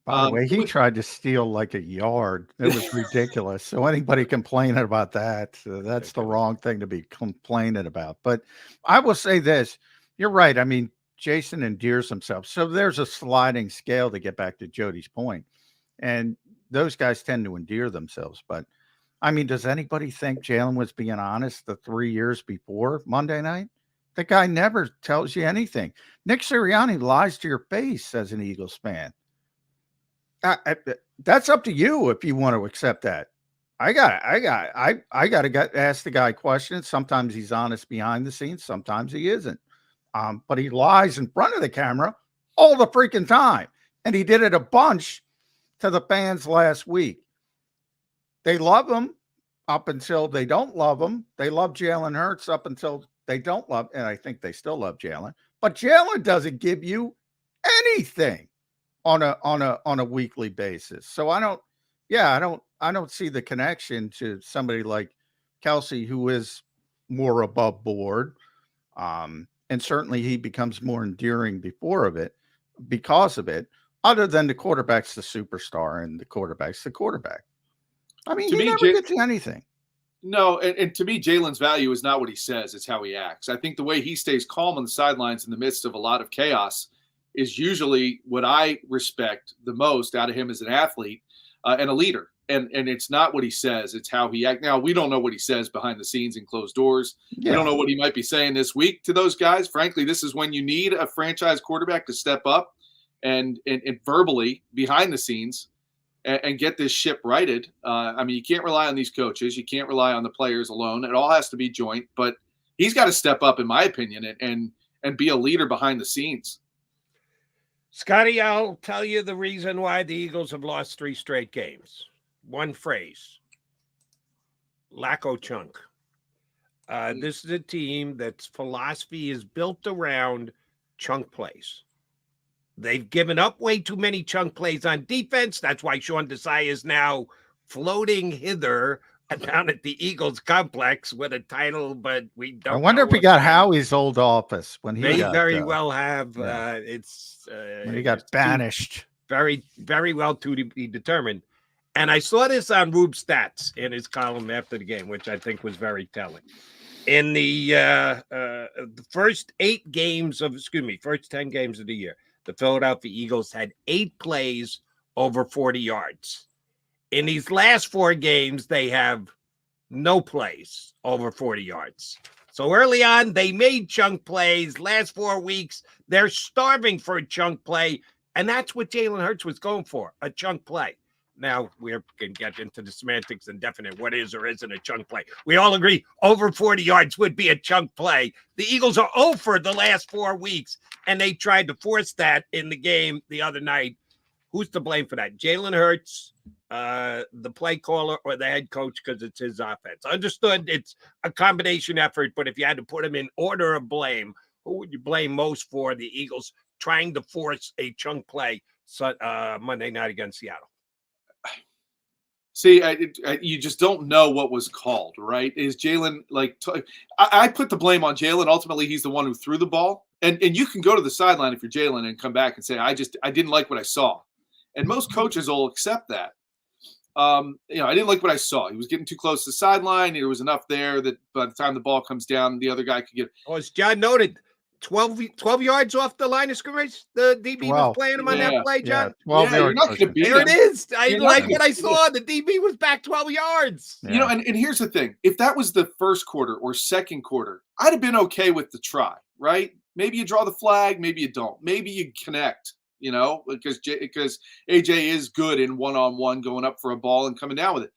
Speaker 4: By the way, he tried to steal like a yard. It was ridiculous. So anybody complaining about that, that's the wrong thing to be complaining about. But I will say this. You're right. I mean, Jason endears himself. So there's a sliding scale to get back to Jody's point. And those guys tend to endear themselves. But, I mean, does anybody think Jalen was being honest the 3 years before Monday night? The guy never tells you anything. Nick Sirianni lies to your face as an Eagles fan. That's up to you if you want to accept that. I got to ask the guy questions. Sometimes he's honest behind the scenes. Sometimes he isn't. But he lies in front of the camera all the freaking time. And he did it a bunch to the fans last week. They love him up until they don't love him. They love Jalen Hurts up until they don't love, and I think they still love Jalen. But Jalen doesn't give you anything on a weekly basis. So I don't see the connection to somebody like Kelce, who is more above board. And certainly he becomes more endearing because of it, other than the quarterback's the superstar and the quarterback's the quarterback. I mean, he never gets anything.
Speaker 14: No, and to me, Jalen's value is not what he says, it's how he acts. I think the way he stays calm on the sidelines in the midst of a lot of chaos is usually what I respect the most out of him as an athlete and a leader. And it's not what he says, it's how he acts. Now, we don't know what he says behind the scenes in closed doors. Yeah. We don't know what he might be saying this week to those guys. Frankly, this is when you need a franchise quarterback to step up and verbally behind the scenes and get this ship righted. I mean, you can't rely on these coaches. You can't rely on the players alone. It all has to be joint. But he's got to step up, in my opinion, and be a leader behind the scenes.
Speaker 2: Scotty, I'll tell you the reason why the Eagles have lost 3 straight games. One phrase: lack of chunk. This is a team that's philosophy is built around chunk plays. They've given up way too many chunk plays on defense. That's why Sean Desai is now floating hither down at the Eagles complex with a title, but we don't.
Speaker 4: I wonder if he got Howie's old office when he
Speaker 2: may
Speaker 4: got,
Speaker 2: very well have.
Speaker 4: yeah.
Speaker 2: It's
Speaker 4: when he got banished.
Speaker 2: Very, very well to be determined. And I saw this on Rube Stats in his column after the game, which I think was very telling. In the first 10 games of the year, the Philadelphia Eagles had 8 plays over 40 yards. In these last 4 games, they have no plays over 40 yards. So early on, they made chunk plays. Last 4 weeks, they're starving for a chunk play. And that's what Jalen Hurts was going for, a chunk play. Now, we can get into the semantics and definite what is or isn't a chunk play. We all agree over 40 yards would be a chunk play. The Eagles are over the last 4 weeks, and they tried to force that in the game the other night. Who's to blame for that? Jalen Hurts, the play caller, or the head coach because it's his offense? Understood it's a combination effort, but if you had to put them in order of blame, who would you blame most for the Eagles trying to force a chunk play Monday night against Seattle?
Speaker 14: See, you just don't know what was called, right? Is Jalen I put the blame on Jalen. Ultimately, he's the one who threw the ball. And you can go to the sideline if you're Jalen and come back and say, I didn't like what I saw. And most coaches will accept that. I didn't like what I saw. He was getting too close to the sideline. There was enough there that by the time the ball comes down, the other guy could get.
Speaker 2: Oh, as John noted, 12 yards off the line of scrimmage. The DB was playing him on that play, John.
Speaker 4: 12
Speaker 14: you're not going to beat
Speaker 2: There
Speaker 14: him.
Speaker 2: it is. I like what I saw. The DB was back 12 yards.
Speaker 14: Yeah. And here's the thing. If that was the first quarter or second quarter, I'd have been okay with the try, right? Maybe you draw the flag. Maybe you don't. Maybe you connect, because AJ is good in one-on-one going up for a ball and coming down with it.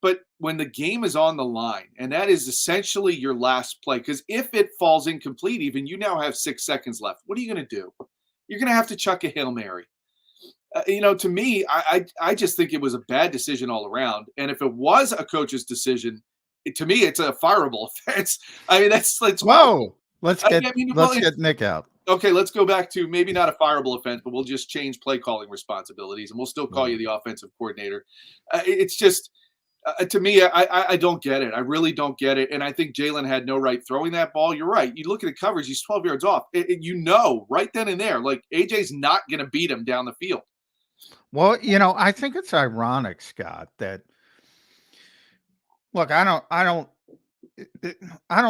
Speaker 14: But when the game is on the line, and that is essentially your last play, because if it falls incomplete, even you now have 6 seconds left. What are you going to do? You're going to have to chuck a Hail Mary. To me, I just think it was a bad decision all around. And if it was a coach's decision, to me, it's a fireable offense. I mean,
Speaker 4: whoa. Let's get Nick out.
Speaker 14: Okay, let's go back to maybe not a fireable offense, but we'll just change play calling responsibilities, and we'll still call you the offensive coordinator. It's just. To me, I don't get it. I really don't get it. And I think Jalen had no right throwing that ball. You're right. You look at the coverage, he's 12 yards off. Right then and there, like AJ's not going to beat him down the field.
Speaker 4: Well, I think it's ironic, Scott, that look, I don't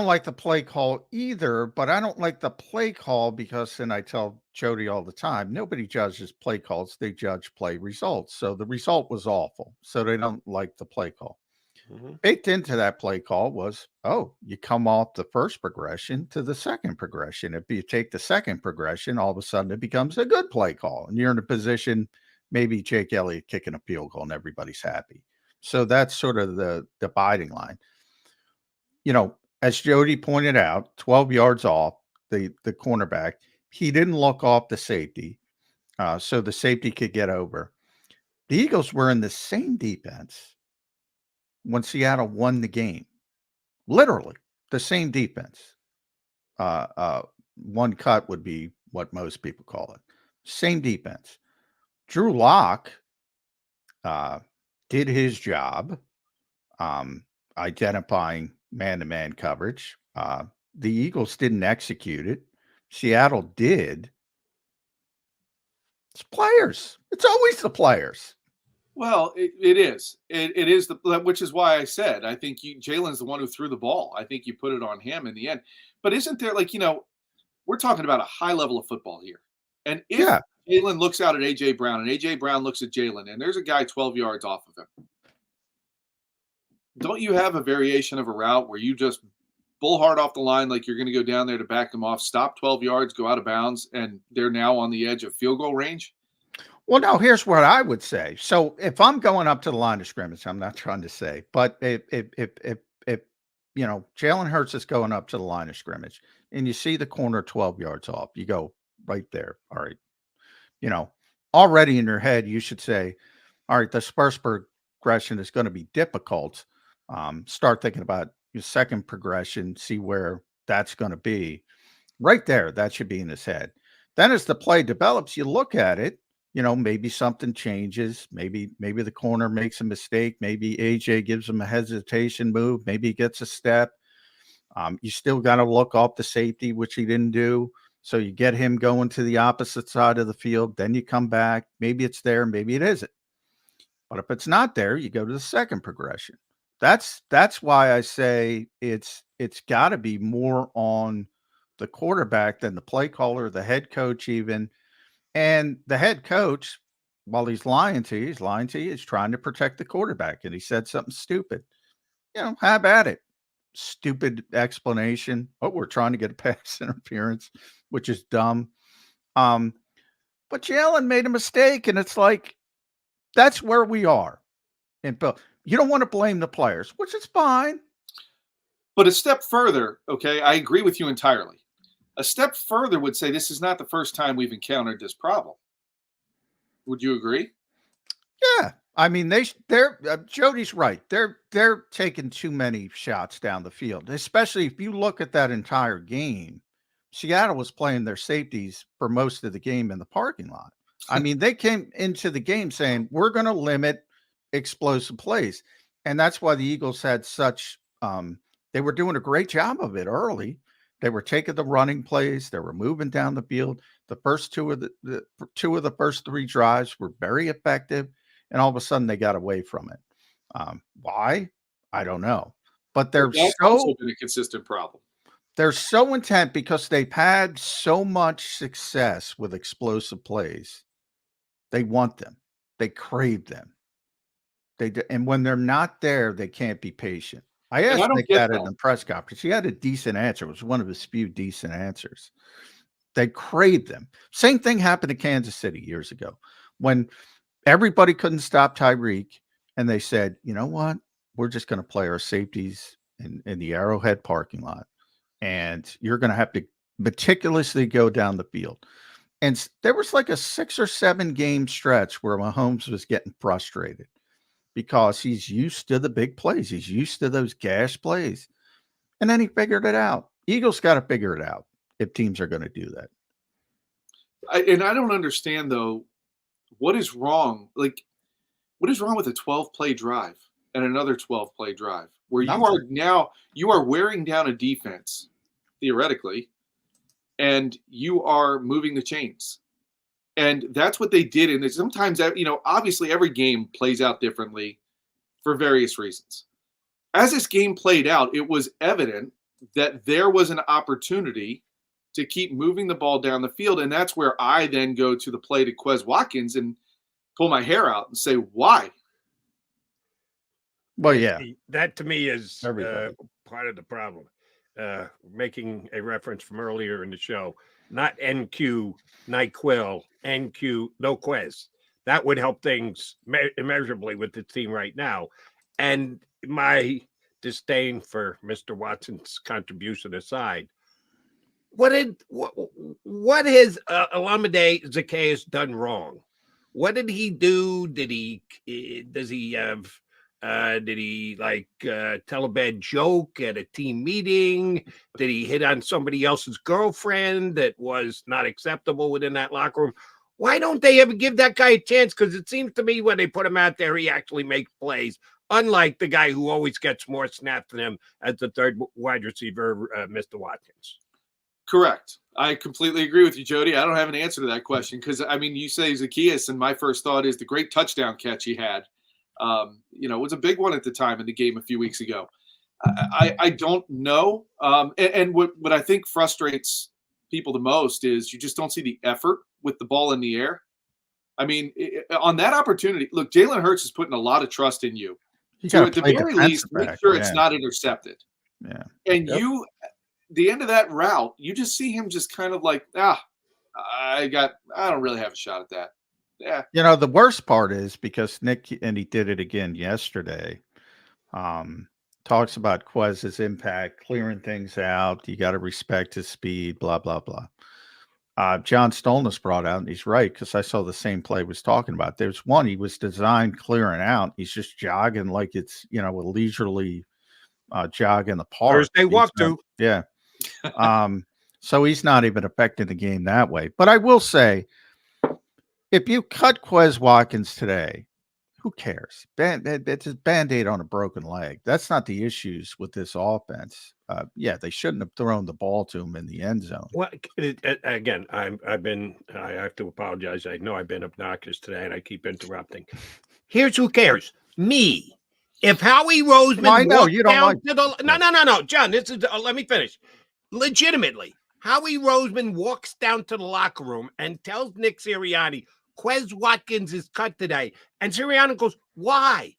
Speaker 4: like the play call either, but I don't like the play call because, and I tell Jody all the time, nobody judges play calls. They judge play results. So the result was awful. So they don't like the play call. Mm-hmm. Baked into that play call was, you come off the first progression to the second progression. If you take the second progression, all of a sudden it becomes a good play call. And you're in a position, maybe Jake Elliott kicking a field goal and everybody's happy. So that's sort of the dividing line. As Jody pointed out, 12 yards off the cornerback, he didn't look off the safety, so the safety could get over. The Eagles were in the same defense when Seattle won the game. Literally, the same defense. One cut would be what most people call it. Same defense. Drew Lock did his job identifying man-to-man coverage. The Eagles didn't execute it. Seattle did. It's players. It's always the players.
Speaker 14: Well, it is. It is which is why I said I think Jalen's the one who threw the ball. I think you put it on him in the end. But isn't there we're talking about a high level of football here, and if Jalen looks out at AJ Brown and AJ Brown looks at Jalen, and there's a guy 12 yards off of him. Don't you have a variation of a route where you just bull hard off the line like you're going to go down there to back them off, stop 12 yards, go out of bounds, and they're now on the edge of field goal range?
Speaker 4: Well, no, here's what I would say. So if I'm going up to the line of scrimmage, I'm not trying to say, but if Jalen Hurts is going up to the line of scrimmage and you see the corner 12 yards off, you go right there. All right. Already in your head, you should say, all right, this first progression is going to be difficult. Start thinking about your second progression, see where that's going to be. Right there, that should be in his head. Then as the play develops, you look at it, maybe something changes. Maybe the corner makes a mistake. Maybe AJ gives him a hesitation move. Maybe he gets a step. You still got to look off the safety, which he didn't do. So you get him going to the opposite side of the field. Then you come back. Maybe it's there. Maybe it isn't. But if it's not there, you go to the second progression. That's why I say it's got to be more on the quarterback than the play caller, the head coach even. And the head coach, while he's lying to you, he's trying to protect the quarterback. And he said something stupid. Have at it. Stupid explanation. Oh, we're trying to get a pass interference, which is dumb. But Jalen made a mistake, and it's like, that's where we are. And Bill, you don't want to blame the players, which is fine.
Speaker 14: But a step further, okay, I agree with you entirely. A step further would say this is not the first time we've encountered this problem. Would you agree?
Speaker 4: Yeah. I mean, they're Jody's right. They're taking too many shots down the field, especially if you look at that entire game. Seattle was playing their safeties for most of the game in the parking lot. I mean, they came into the game saying, we're going to limit explosive plays. And that's why the Eagles had such they were doing a great job of it early. They were taking the running plays. They were moving down the field. The first two of the first three drives were very effective. And all of a sudden they got away from it. Why? I don't know. But
Speaker 14: that's also been a consistent problem.
Speaker 4: They're so intent because they've had so much success with explosive plays. They want them. They crave them. And when they're not there, they can't be patient. I asked Nick that in the press conference. He had a decent answer. It was one of his few decent answers. They crave them. Same thing happened to Kansas City years ago when everybody couldn't stop Tyreek, and they said, you know what? We're just going to play our safeties in the Arrowhead parking lot, and you're going to have to meticulously go down the field. And there was like a 6 or 7 game stretch where Mahomes was getting frustrated because he's used to the big plays. He's used to those gash plays. And then he figured it out. Eagles got to figure it out if teams are going to do that.
Speaker 14: And I don't understand, though, what is wrong? Like, what is wrong with a 12-play drive and another 12-play drive where you are wearing down a defense, theoretically, and you are moving the chains? And that's what they did. And sometimes, obviously every game plays out differently for various reasons. As this game played out, it was evident that there was an opportunity to keep moving the ball down the field. And that's where I then go to the play to Quez Watkins and pull my hair out and say, why?
Speaker 4: Well, yeah.
Speaker 2: That to me is part of the problem. Making a reference from earlier in the show, not NQ, NyQuil, NQ, no Quez. That would help things immeasurably with the team right now. And my disdain for Mr. Watson's contribution aside, what has Olamide Zaccheaus done wrong? What did he do? Did he tell a bad joke at a team meeting? Did he hit on somebody else's girlfriend that was not acceptable within that locker room? Why don't they ever give that guy a chance? Because it seems to me when they put him out there, he actually makes plays, unlike the guy who always gets more snaps than him as the third wide receiver, Mr. Watkins.
Speaker 14: Correct. I completely agree with you, Jody. I don't have an answer to that question because, I mean, you say Zaccheaus, and my first thought is the great touchdown catch he had. It was a big one at the time in the game a few weeks ago. I don't know. And what I think frustrates people the most is you just don't see the effort with the ball in the air. I mean, on that opportunity, look, Jalen Hurts is putting a lot of trust in you. To at the very least, make sure it's not intercepted.
Speaker 4: Yeah.
Speaker 14: And the end of that route, you just see him just kind of like, I don't really have a shot at that. Yeah.
Speaker 4: The worst part is because Nick, and he did it again yesterday, talks about Quez's impact, clearing things out. You got to respect his speed, blah, blah, blah. John Stolnis brought out, and he's right, because I saw the same play was talking about. There's one, he was designed clearing out. He's just jogging like it's, a leisurely jog in the park.
Speaker 2: Thursday walk through.
Speaker 4: Yeah. So he's not even affecting the game that way. But I will say, if you cut Quez Watkins today, who cares? It's a Band-Aid on a broken leg. That's not the issues with this offense. Yeah, they shouldn't have thrown the ball to him in the end zone.
Speaker 2: Well, again, I have to apologize. I know I've been obnoxious today and I keep interrupting. Here's who cares. Me. If Howie Roseman
Speaker 4: well, I know you don't
Speaker 2: down
Speaker 4: like
Speaker 2: to the no, John, this is let me finish. Legitimately, Howie Roseman walks down to the locker room and tells Nick Sirianni, Quez Watkins is cut today. And Sirianni goes, why?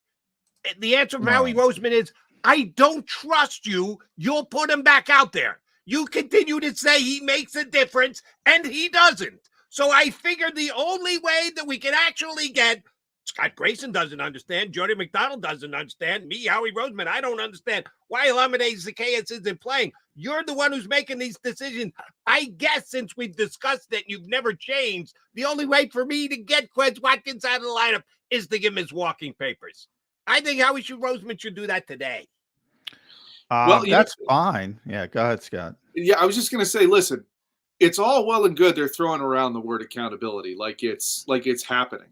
Speaker 2: The answer from Howie Roseman is, I don't trust you. You'll put him back out there. You continue to say he makes a difference, and he doesn't. So I figured the only way that we can actually get Scott Grayson doesn't understand. Jody McDonald doesn't understand. Me, Howie Roseman, I don't understand why Olamide Zaccheaus isn't playing. You're the one who's making these decisions. I guess since we've discussed it, you've never changed. The only way for me to get Quez Watkins out of the lineup is to give him his walking papers. I think Howie Roseman should do that today.
Speaker 4: Well, that's fine. Yeah, go ahead, Scott.
Speaker 14: Yeah, I was just going to say, listen, it's all well and good they're throwing around the word accountability like it's happening.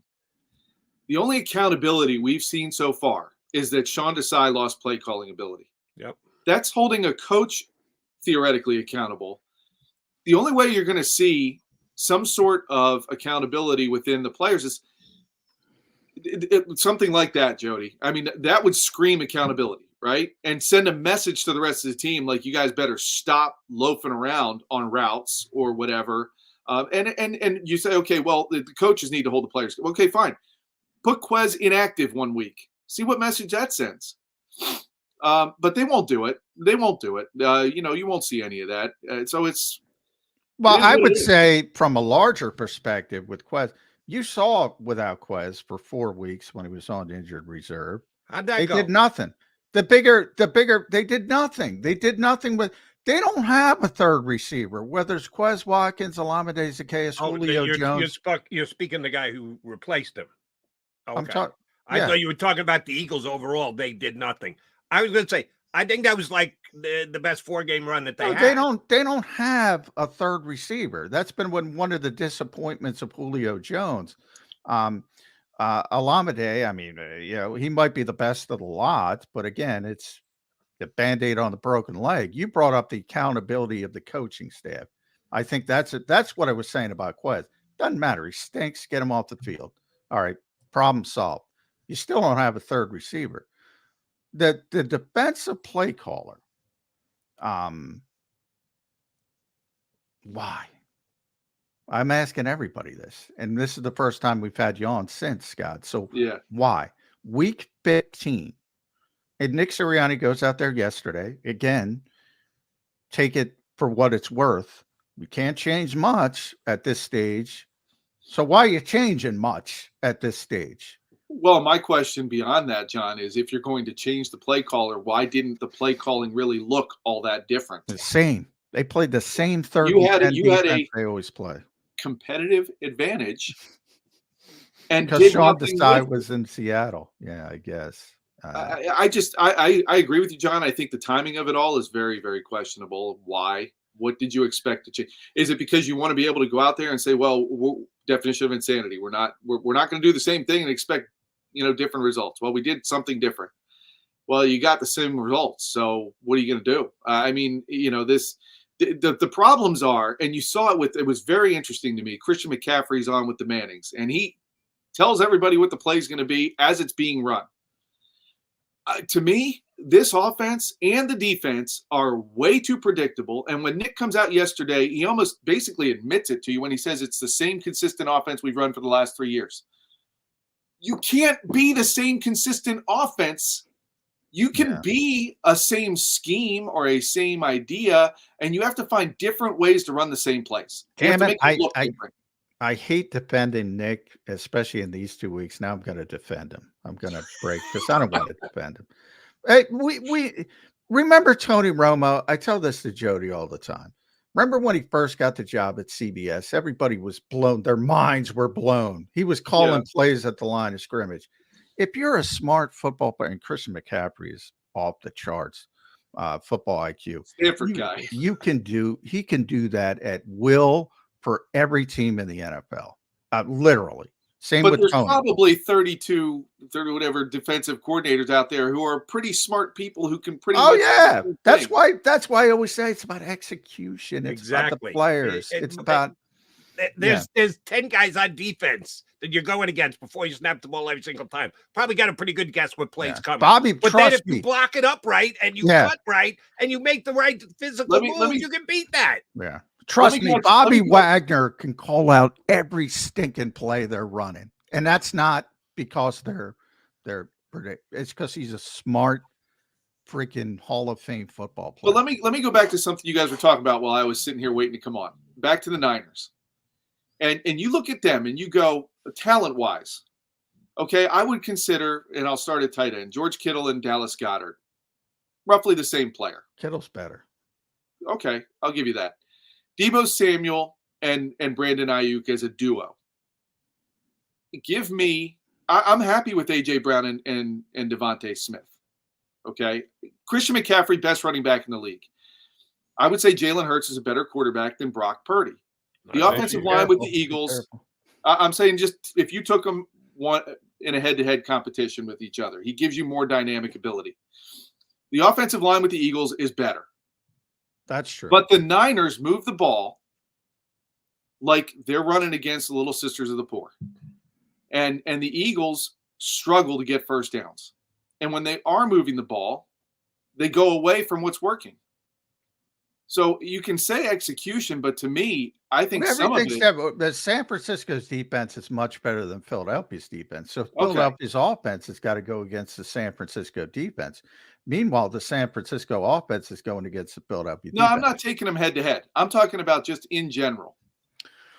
Speaker 14: The only accountability we've seen so far is that Sean Desai lost play calling ability.
Speaker 2: Yep.
Speaker 14: That's holding a coach theoretically accountable. The only way you're going to see some sort of accountability within the players is something like that, Jody. I mean, that would scream accountability, right? And send a message to the rest of the team like, you guys better stop loafing around on routes or whatever. And you say, okay, well, the coaches need to hold the players. Okay, fine. Put Quez inactive 1 week. See what message that sends. But they won't do it. They won't do it. You won't see any of that. So it's.
Speaker 4: Well, I would say from a larger perspective with Quez, you saw without Quez for 4 weeks when he was on injured reserve.
Speaker 2: How'd that
Speaker 4: they
Speaker 2: go?
Speaker 4: Did nothing. The bigger, they did nothing. They did nothing with. They don't have a third receiver, whether it's Quez Watkins, Olamide Zaccheaus, Julio Jones.
Speaker 2: You're speaking the guy who replaced him. Okay. I
Speaker 4: Yeah.
Speaker 2: thought you were talking about the Eagles overall. They did nothing. I was going to say, I think that was like the best 4-game run that they had.
Speaker 4: They don't have a third receiver. That's been one of the disappointments of Julio Jones. Olamide, I mean, he might be the best of the lot, but again, it's the Band-Aid on the broken leg. You brought up the accountability of the coaching staff. I think that's what I was saying about Quez. Doesn't matter. He stinks. Get him off the field. All right. Problem solved. You still don't have a third receiver. The defensive play caller, why? I'm asking everybody this, and this is the first time we've had you on since, Scott. So
Speaker 14: yeah,
Speaker 4: why? Week 15, and Nick Sirianni goes out there yesterday. Again, take it for what it's worth. We can't change much at this stage. So why are you changing much at this stage?
Speaker 14: Well, my question beyond that, John, is if you're going to change the play caller, why didn't the play calling really look all that different?
Speaker 4: The same. They played the same third.
Speaker 14: You had a
Speaker 4: they always play
Speaker 14: competitive advantage, and
Speaker 4: because Sean Desai was in Seattle. Yeah, I guess.
Speaker 14: I agree with you, John. I think the timing of it all is very, very questionable. Why? What did you expect to change? Is it because you want to be able to go out there and say, well, definition of insanity, we're not going to do the same thing and expect different results? Well, we did something different. Well, you got the same results, so what are you going to do? I mean, the problems are, and you saw it it was very interesting to me. Christian McCaffrey's on with the Mannings, and he tells everybody what the play is going to be as it's being run. To me, this offense and the defense are way too predictable. And when Nick comes out yesterday, he almost basically admits it to you when he says it's the same consistent offense we've run for the last 3 years. You can't be the same consistent offense. You can be a same scheme or a same idea, and you have to find different ways to run the same plays.
Speaker 4: Damn it, I hate defending Nick, especially in these 2 weeks. Now I'm going to defend him. I'm going to break because I don't want to defend him. Hey, we remember Tony Romo. I tell this to Jody all the time. Remember when he first got the job at CBS? Everybody was blown. Their minds were blown. He was calling plays at the line of scrimmage. If you're a smart football player, and Christian McCaffrey is off the charts, football IQ.
Speaker 14: Stanford guy.
Speaker 4: He can do that at will for every team in the NFL. Literally. Same
Speaker 14: but
Speaker 4: with
Speaker 14: there's
Speaker 4: Tony.
Speaker 14: probably 30 whatever defensive coordinators out there who are pretty smart people who can pretty
Speaker 4: Oh
Speaker 14: much
Speaker 4: yeah.
Speaker 14: do
Speaker 4: That's
Speaker 14: things.
Speaker 4: why I always say it's about execution. It's about the players. It's about
Speaker 2: there's 10 guys on defense that you're going against before you snap the ball every single time. Probably got a pretty good guess what plays coming.
Speaker 4: Bobby,
Speaker 2: but
Speaker 4: trust
Speaker 2: then if
Speaker 4: me.
Speaker 2: you block it up right and you cut right and you make the right physical move, you can beat that.
Speaker 4: Yeah. Trust me, Bobby Wagner can call out every stinking play they're running. And that's not because they're it's because he's a smart freaking Hall of Fame football player.
Speaker 14: But let me go back to something you guys were talking about while I was sitting here waiting to come on. Back to the Niners. And you look at them and you go, talent-wise, okay, I would consider, and I'll start at tight end, George Kittle and Dallas Goedert. Roughly the same player.
Speaker 4: Kittle's better.
Speaker 14: Okay, I'll give you that. Deebo Samuel and Brandon Ayuk as a duo. Give me, I'm happy with A.J. Brown and Devontae Smith. Okay. Christian McCaffrey, best running back in the league. I would say Jalen Hurts is a better quarterback than Brock Purdy. The offensive line with the Eagles, I'm saying just if you took them one in a head-to-head competition with each other, he gives you more dynamic ability. The offensive line with the Eagles is better.
Speaker 4: That's true.
Speaker 14: But the Niners move the ball like they're running against the Little Sisters of the Poor. And the Eagles struggle to get first downs. And when they are moving the ball, they go away from what's working. So you can say execution, but to me, I think some of it.
Speaker 4: The San Francisco's defense is much better than Philadelphia's defense. So Philadelphia's offense has got to go against the San Francisco defense. Meanwhile, the San Francisco offense is going against the Philadelphia defense.
Speaker 14: No, I'm not taking them head to head. I'm talking about just in general.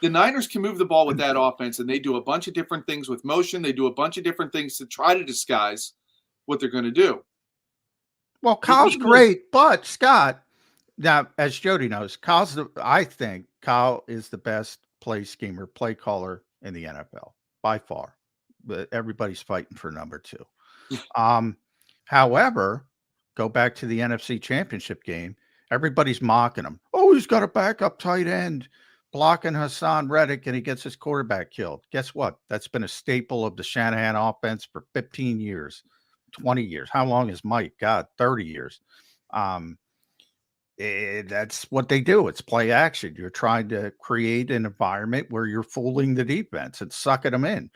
Speaker 14: The Niners can move the ball with that offense, and they do a bunch of different things with motion. They do a bunch of different things to try to disguise what they're going to do.
Speaker 4: Well, Kyle's great, but Scott, now, as Jody knows, I think Kyle is the best play schemer, play caller in the NFL by far. But everybody's fighting for number 2. However, go back to the NFC Championship game. Everybody's mocking him. Oh, he's got a backup tight end blocking Hassan Reddick, and he gets his quarterback killed. Guess what? That's been a staple of the Shanahan offense for 15 years, 20 years. How long is Mike? God, 30 years. That's what they do. It's play action. You're trying to create an environment where you're fooling the defense and sucking them in.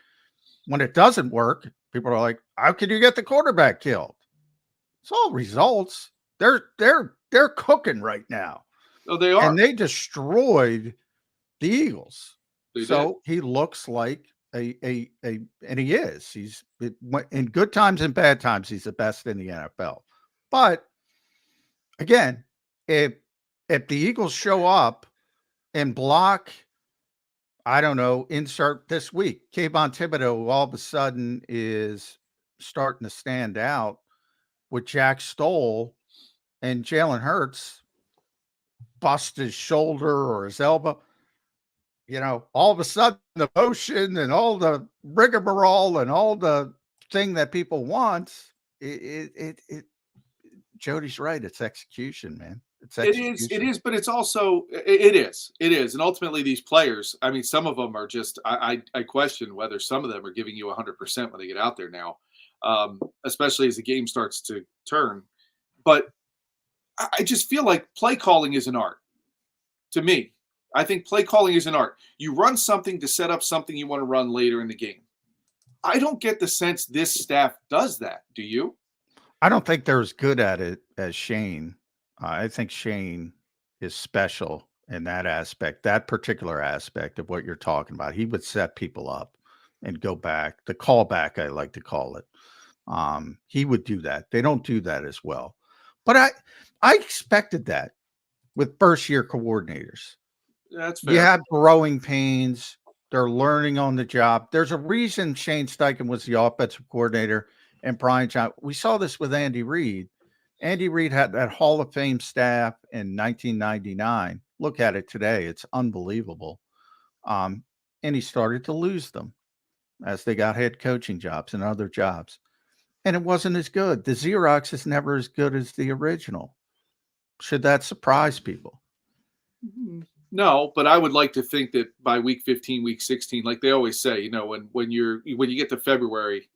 Speaker 4: When it doesn't work, people are like, how can you get the quarterback killed? It's all results. They're cooking right now.
Speaker 14: Oh, they are.
Speaker 4: And they destroyed the Eagles.
Speaker 14: They
Speaker 4: did. He looks like and he is. He's in good times and bad times. He's the best in the NFL. But again, if the Eagles show up and block, I don't know, insert this week, Kayvon Thibodeau, who all of a sudden is starting to stand out with Jack Stoll, and Jalen Hurts bust his shoulder or his elbow. You know, all of a sudden the motion and all the rigmarole and all the thing that people want, Jody's right. It's execution, man.
Speaker 14: It is, but it's also, it is. And ultimately these players, I mean, some of them are just, I question whether some of them are giving you 100% when they get out there now, especially as the game starts to turn. But I just feel like play calling is an art to me. I think play calling is an art. You run something to set up something you want to run later in the game. I don't get the sense this staff does that. Do you?
Speaker 4: I don't think they're as good at it as Shane. I think Shane is special in that aspect, that particular aspect of what you're talking about. He would set people up and go back. The callback, I like to call it. He would do that. They don't do that as well. But I expected that with first-year coordinators.
Speaker 14: That's fair.
Speaker 4: You have growing pains. They're learning on the job. There's a reason Shane Steichen was the offensive coordinator and Brian Johnson. We saw this with Andy Reid. Andy Reid had that Hall of Fame staff in 1999. Look at it today. It's unbelievable. And he started to lose them as they got head coaching jobs and other jobs. And it wasn't as good. The Xerox is never as good as the original. Should that surprise people?
Speaker 14: No, but I would like to think that by week 15, week 16, like they always say, you know, when you get to February,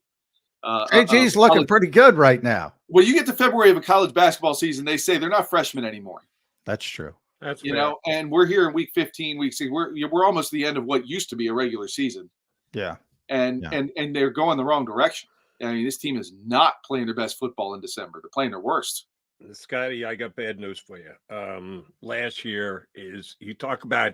Speaker 4: AG's looking pretty good right now.
Speaker 14: When you get to February of a college basketball season, they say they're not freshmen anymore.
Speaker 4: That's true.
Speaker 2: That's
Speaker 14: you
Speaker 2: fair.
Speaker 14: know, and we're here in week 15, week 6. We're almost the end of what used to be a regular season.
Speaker 4: Yeah.
Speaker 14: And they're going the wrong direction. I mean, this team is not playing their best football in December. They're playing their worst.
Speaker 2: Scotty, I got bad news for you. Last year you talk about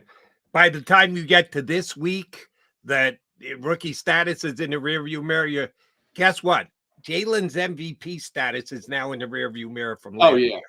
Speaker 2: by the time you get to this week that rookie status is in the rearview mirror. Guess what? Jalen's MVP status is now in the rearview mirror from last year.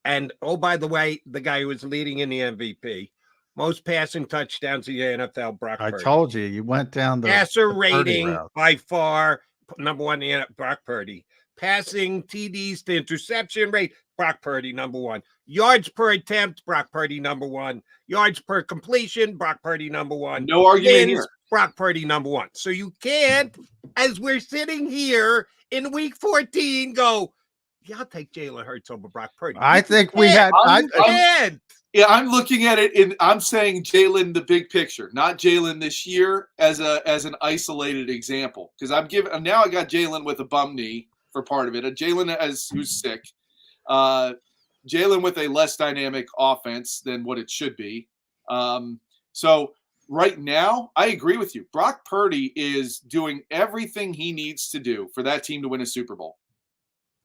Speaker 2: And by the way, the guy who was leading in the MVP, most passing touchdowns in the NFL, Brock Purdy.
Speaker 4: I told you, you went down the
Speaker 2: passer
Speaker 4: the
Speaker 2: rating
Speaker 4: route.
Speaker 2: by far number one in Brock Purdy. Passing TDs to interception rate, Brock Purdy number one. Yards per attempt, Brock Purdy number one. Yards per completion, Brock Purdy number one.
Speaker 14: No argument here.
Speaker 2: Brock Purdy number one. So you can't, as we're sitting here in week 14, go, yeah, I'll take Jalen Hurts over Brock Purdy.
Speaker 4: I think we had.
Speaker 14: I'm looking at it, and I'm saying Jalen the big picture, not Jalen this year as an isolated example. Because now I got Jalen with a bum knee for part of it. Jalen who's sick. Jalen with a less dynamic offense than what it should be. So right now, I agree with you. Brock Purdy is doing everything he needs to do for that team to win a Super Bowl.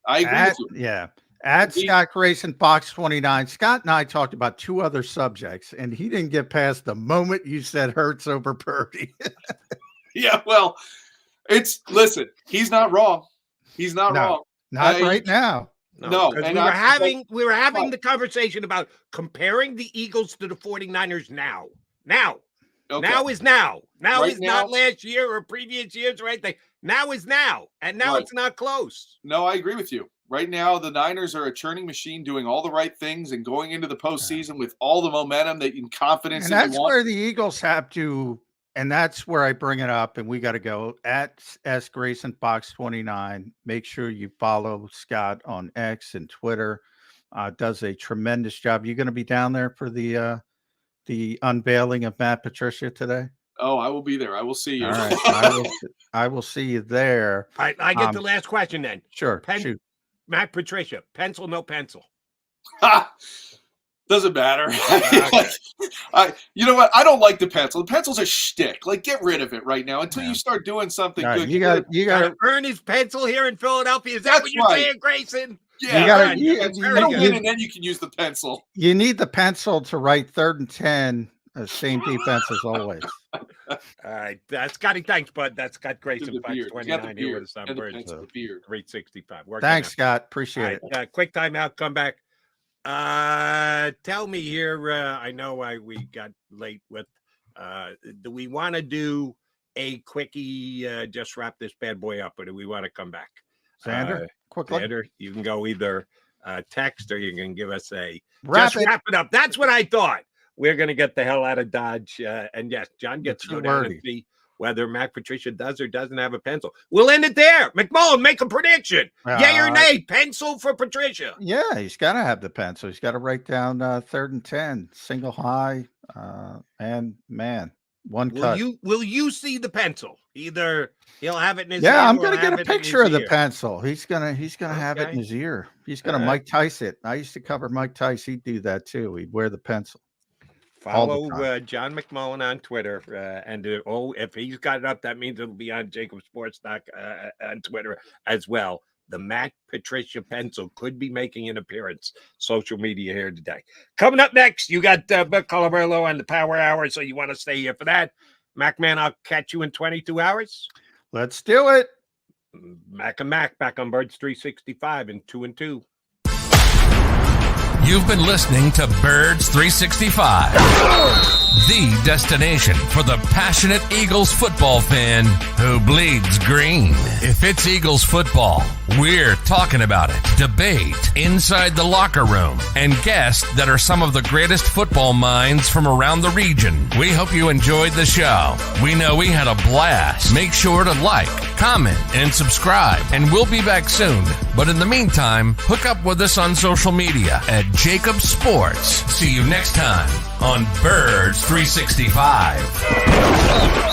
Speaker 14: I agree with you.
Speaker 4: Yeah. At Scott Grayson, Box 29. Scott and I talked about two other subjects, and he didn't get past the moment you said Hurts over Purdy.
Speaker 14: Yeah, well, listen, he's not wrong. He's not wrong.
Speaker 4: Not right now.
Speaker 14: No,
Speaker 2: and we were having the conversation about comparing the Eagles to the 49ers now. Okay. Now is now. Now right is now, not last year or previous years, right? Now is now. And now it's not close.
Speaker 14: No, I agree with you. Right now, the Niners are a churning machine doing all the right things and going into the postseason with all the momentum and confidence.
Speaker 4: And that's where the Eagles have to, and that's where I bring it up, and we got to go at S. Grayson Box 29. Make sure you follow Scott on X and Twitter. Does a tremendous job. You going to be down there for the unveiling of Matt Patricia today?
Speaker 14: Oh, I will be there. I will see you.
Speaker 4: All right. I will see you there.
Speaker 2: I get the last question then.
Speaker 4: Sure. Shoot.
Speaker 2: Matt Patricia, pencil, no pencil.
Speaker 14: Doesn't matter. You know what? I don't like the pencil. The pencil's a shtick. Like, get rid of it right now until you start doing something good.
Speaker 2: You got to earn his pencil here in Philadelphia. Is that what you're saying, Grayson?
Speaker 14: Yeah, you win, and then you can use the pencil.
Speaker 4: You need the pencil to write 3rd and 10. Same defense as always.
Speaker 2: All right, that's Scotty. Thanks, bud. That's Scott Grayson, 529 here with some birds. 365.
Speaker 4: Thanks, Scott. Appreciate
Speaker 2: it. Quick timeout. Come back. Tell me here. I know we got late with. Do we want to do a quickie? Just wrap this bad boy up, or do we want to come back?
Speaker 4: Zander, quickly.
Speaker 2: Zander, you can go either text or you can give us a wrap it up. That's what I thought. We're going to get the hell out of Dodge. And yes, John gets to go down and see whether Matt Patricia does or doesn't have a pencil. We'll end it there. McMullen, make a prediction. Yay or nay, pencil for Patricia.
Speaker 4: Yeah, he's got to have the pencil. He's got to write down 3rd and 10, single high, and man, one cut.
Speaker 2: Will you see the pencil? Either he'll have it in his
Speaker 4: I'm going to get a picture of the pencil. He's gonna have it in his ear. He's going to Mike Tice it. I used to cover Mike Tice. He'd do that too. He'd wear the pencil.
Speaker 2: Follow John McMullen on Twitter, and if he's got it up, that means it'll be on JAKIB Sports on Twitter as well. The Matt Patricia pencil could be making an appearance. Social media here today. Coming up next, you got Bill Colabrello on the Power Hour, so you want to stay here for that. MacMan, I'll catch you in 22 hours.
Speaker 4: Let's do it.
Speaker 2: Mac and Mac back on Birds 365 and 2 and 2.
Speaker 1: You've been listening to Birds 365. the destination for the passionate Eagles football fan who bleeds green. If it's Eagles football, we're talking about it. Debate inside the locker room and guests that are some of the greatest football minds from around the region. We hope you enjoyed the show. We know we had a blast. Make sure to like, comment, and subscribe, and we'll be back soon. But in the meantime, hook up with us on social media at JAKIB Sports. See you next time on Birds 365.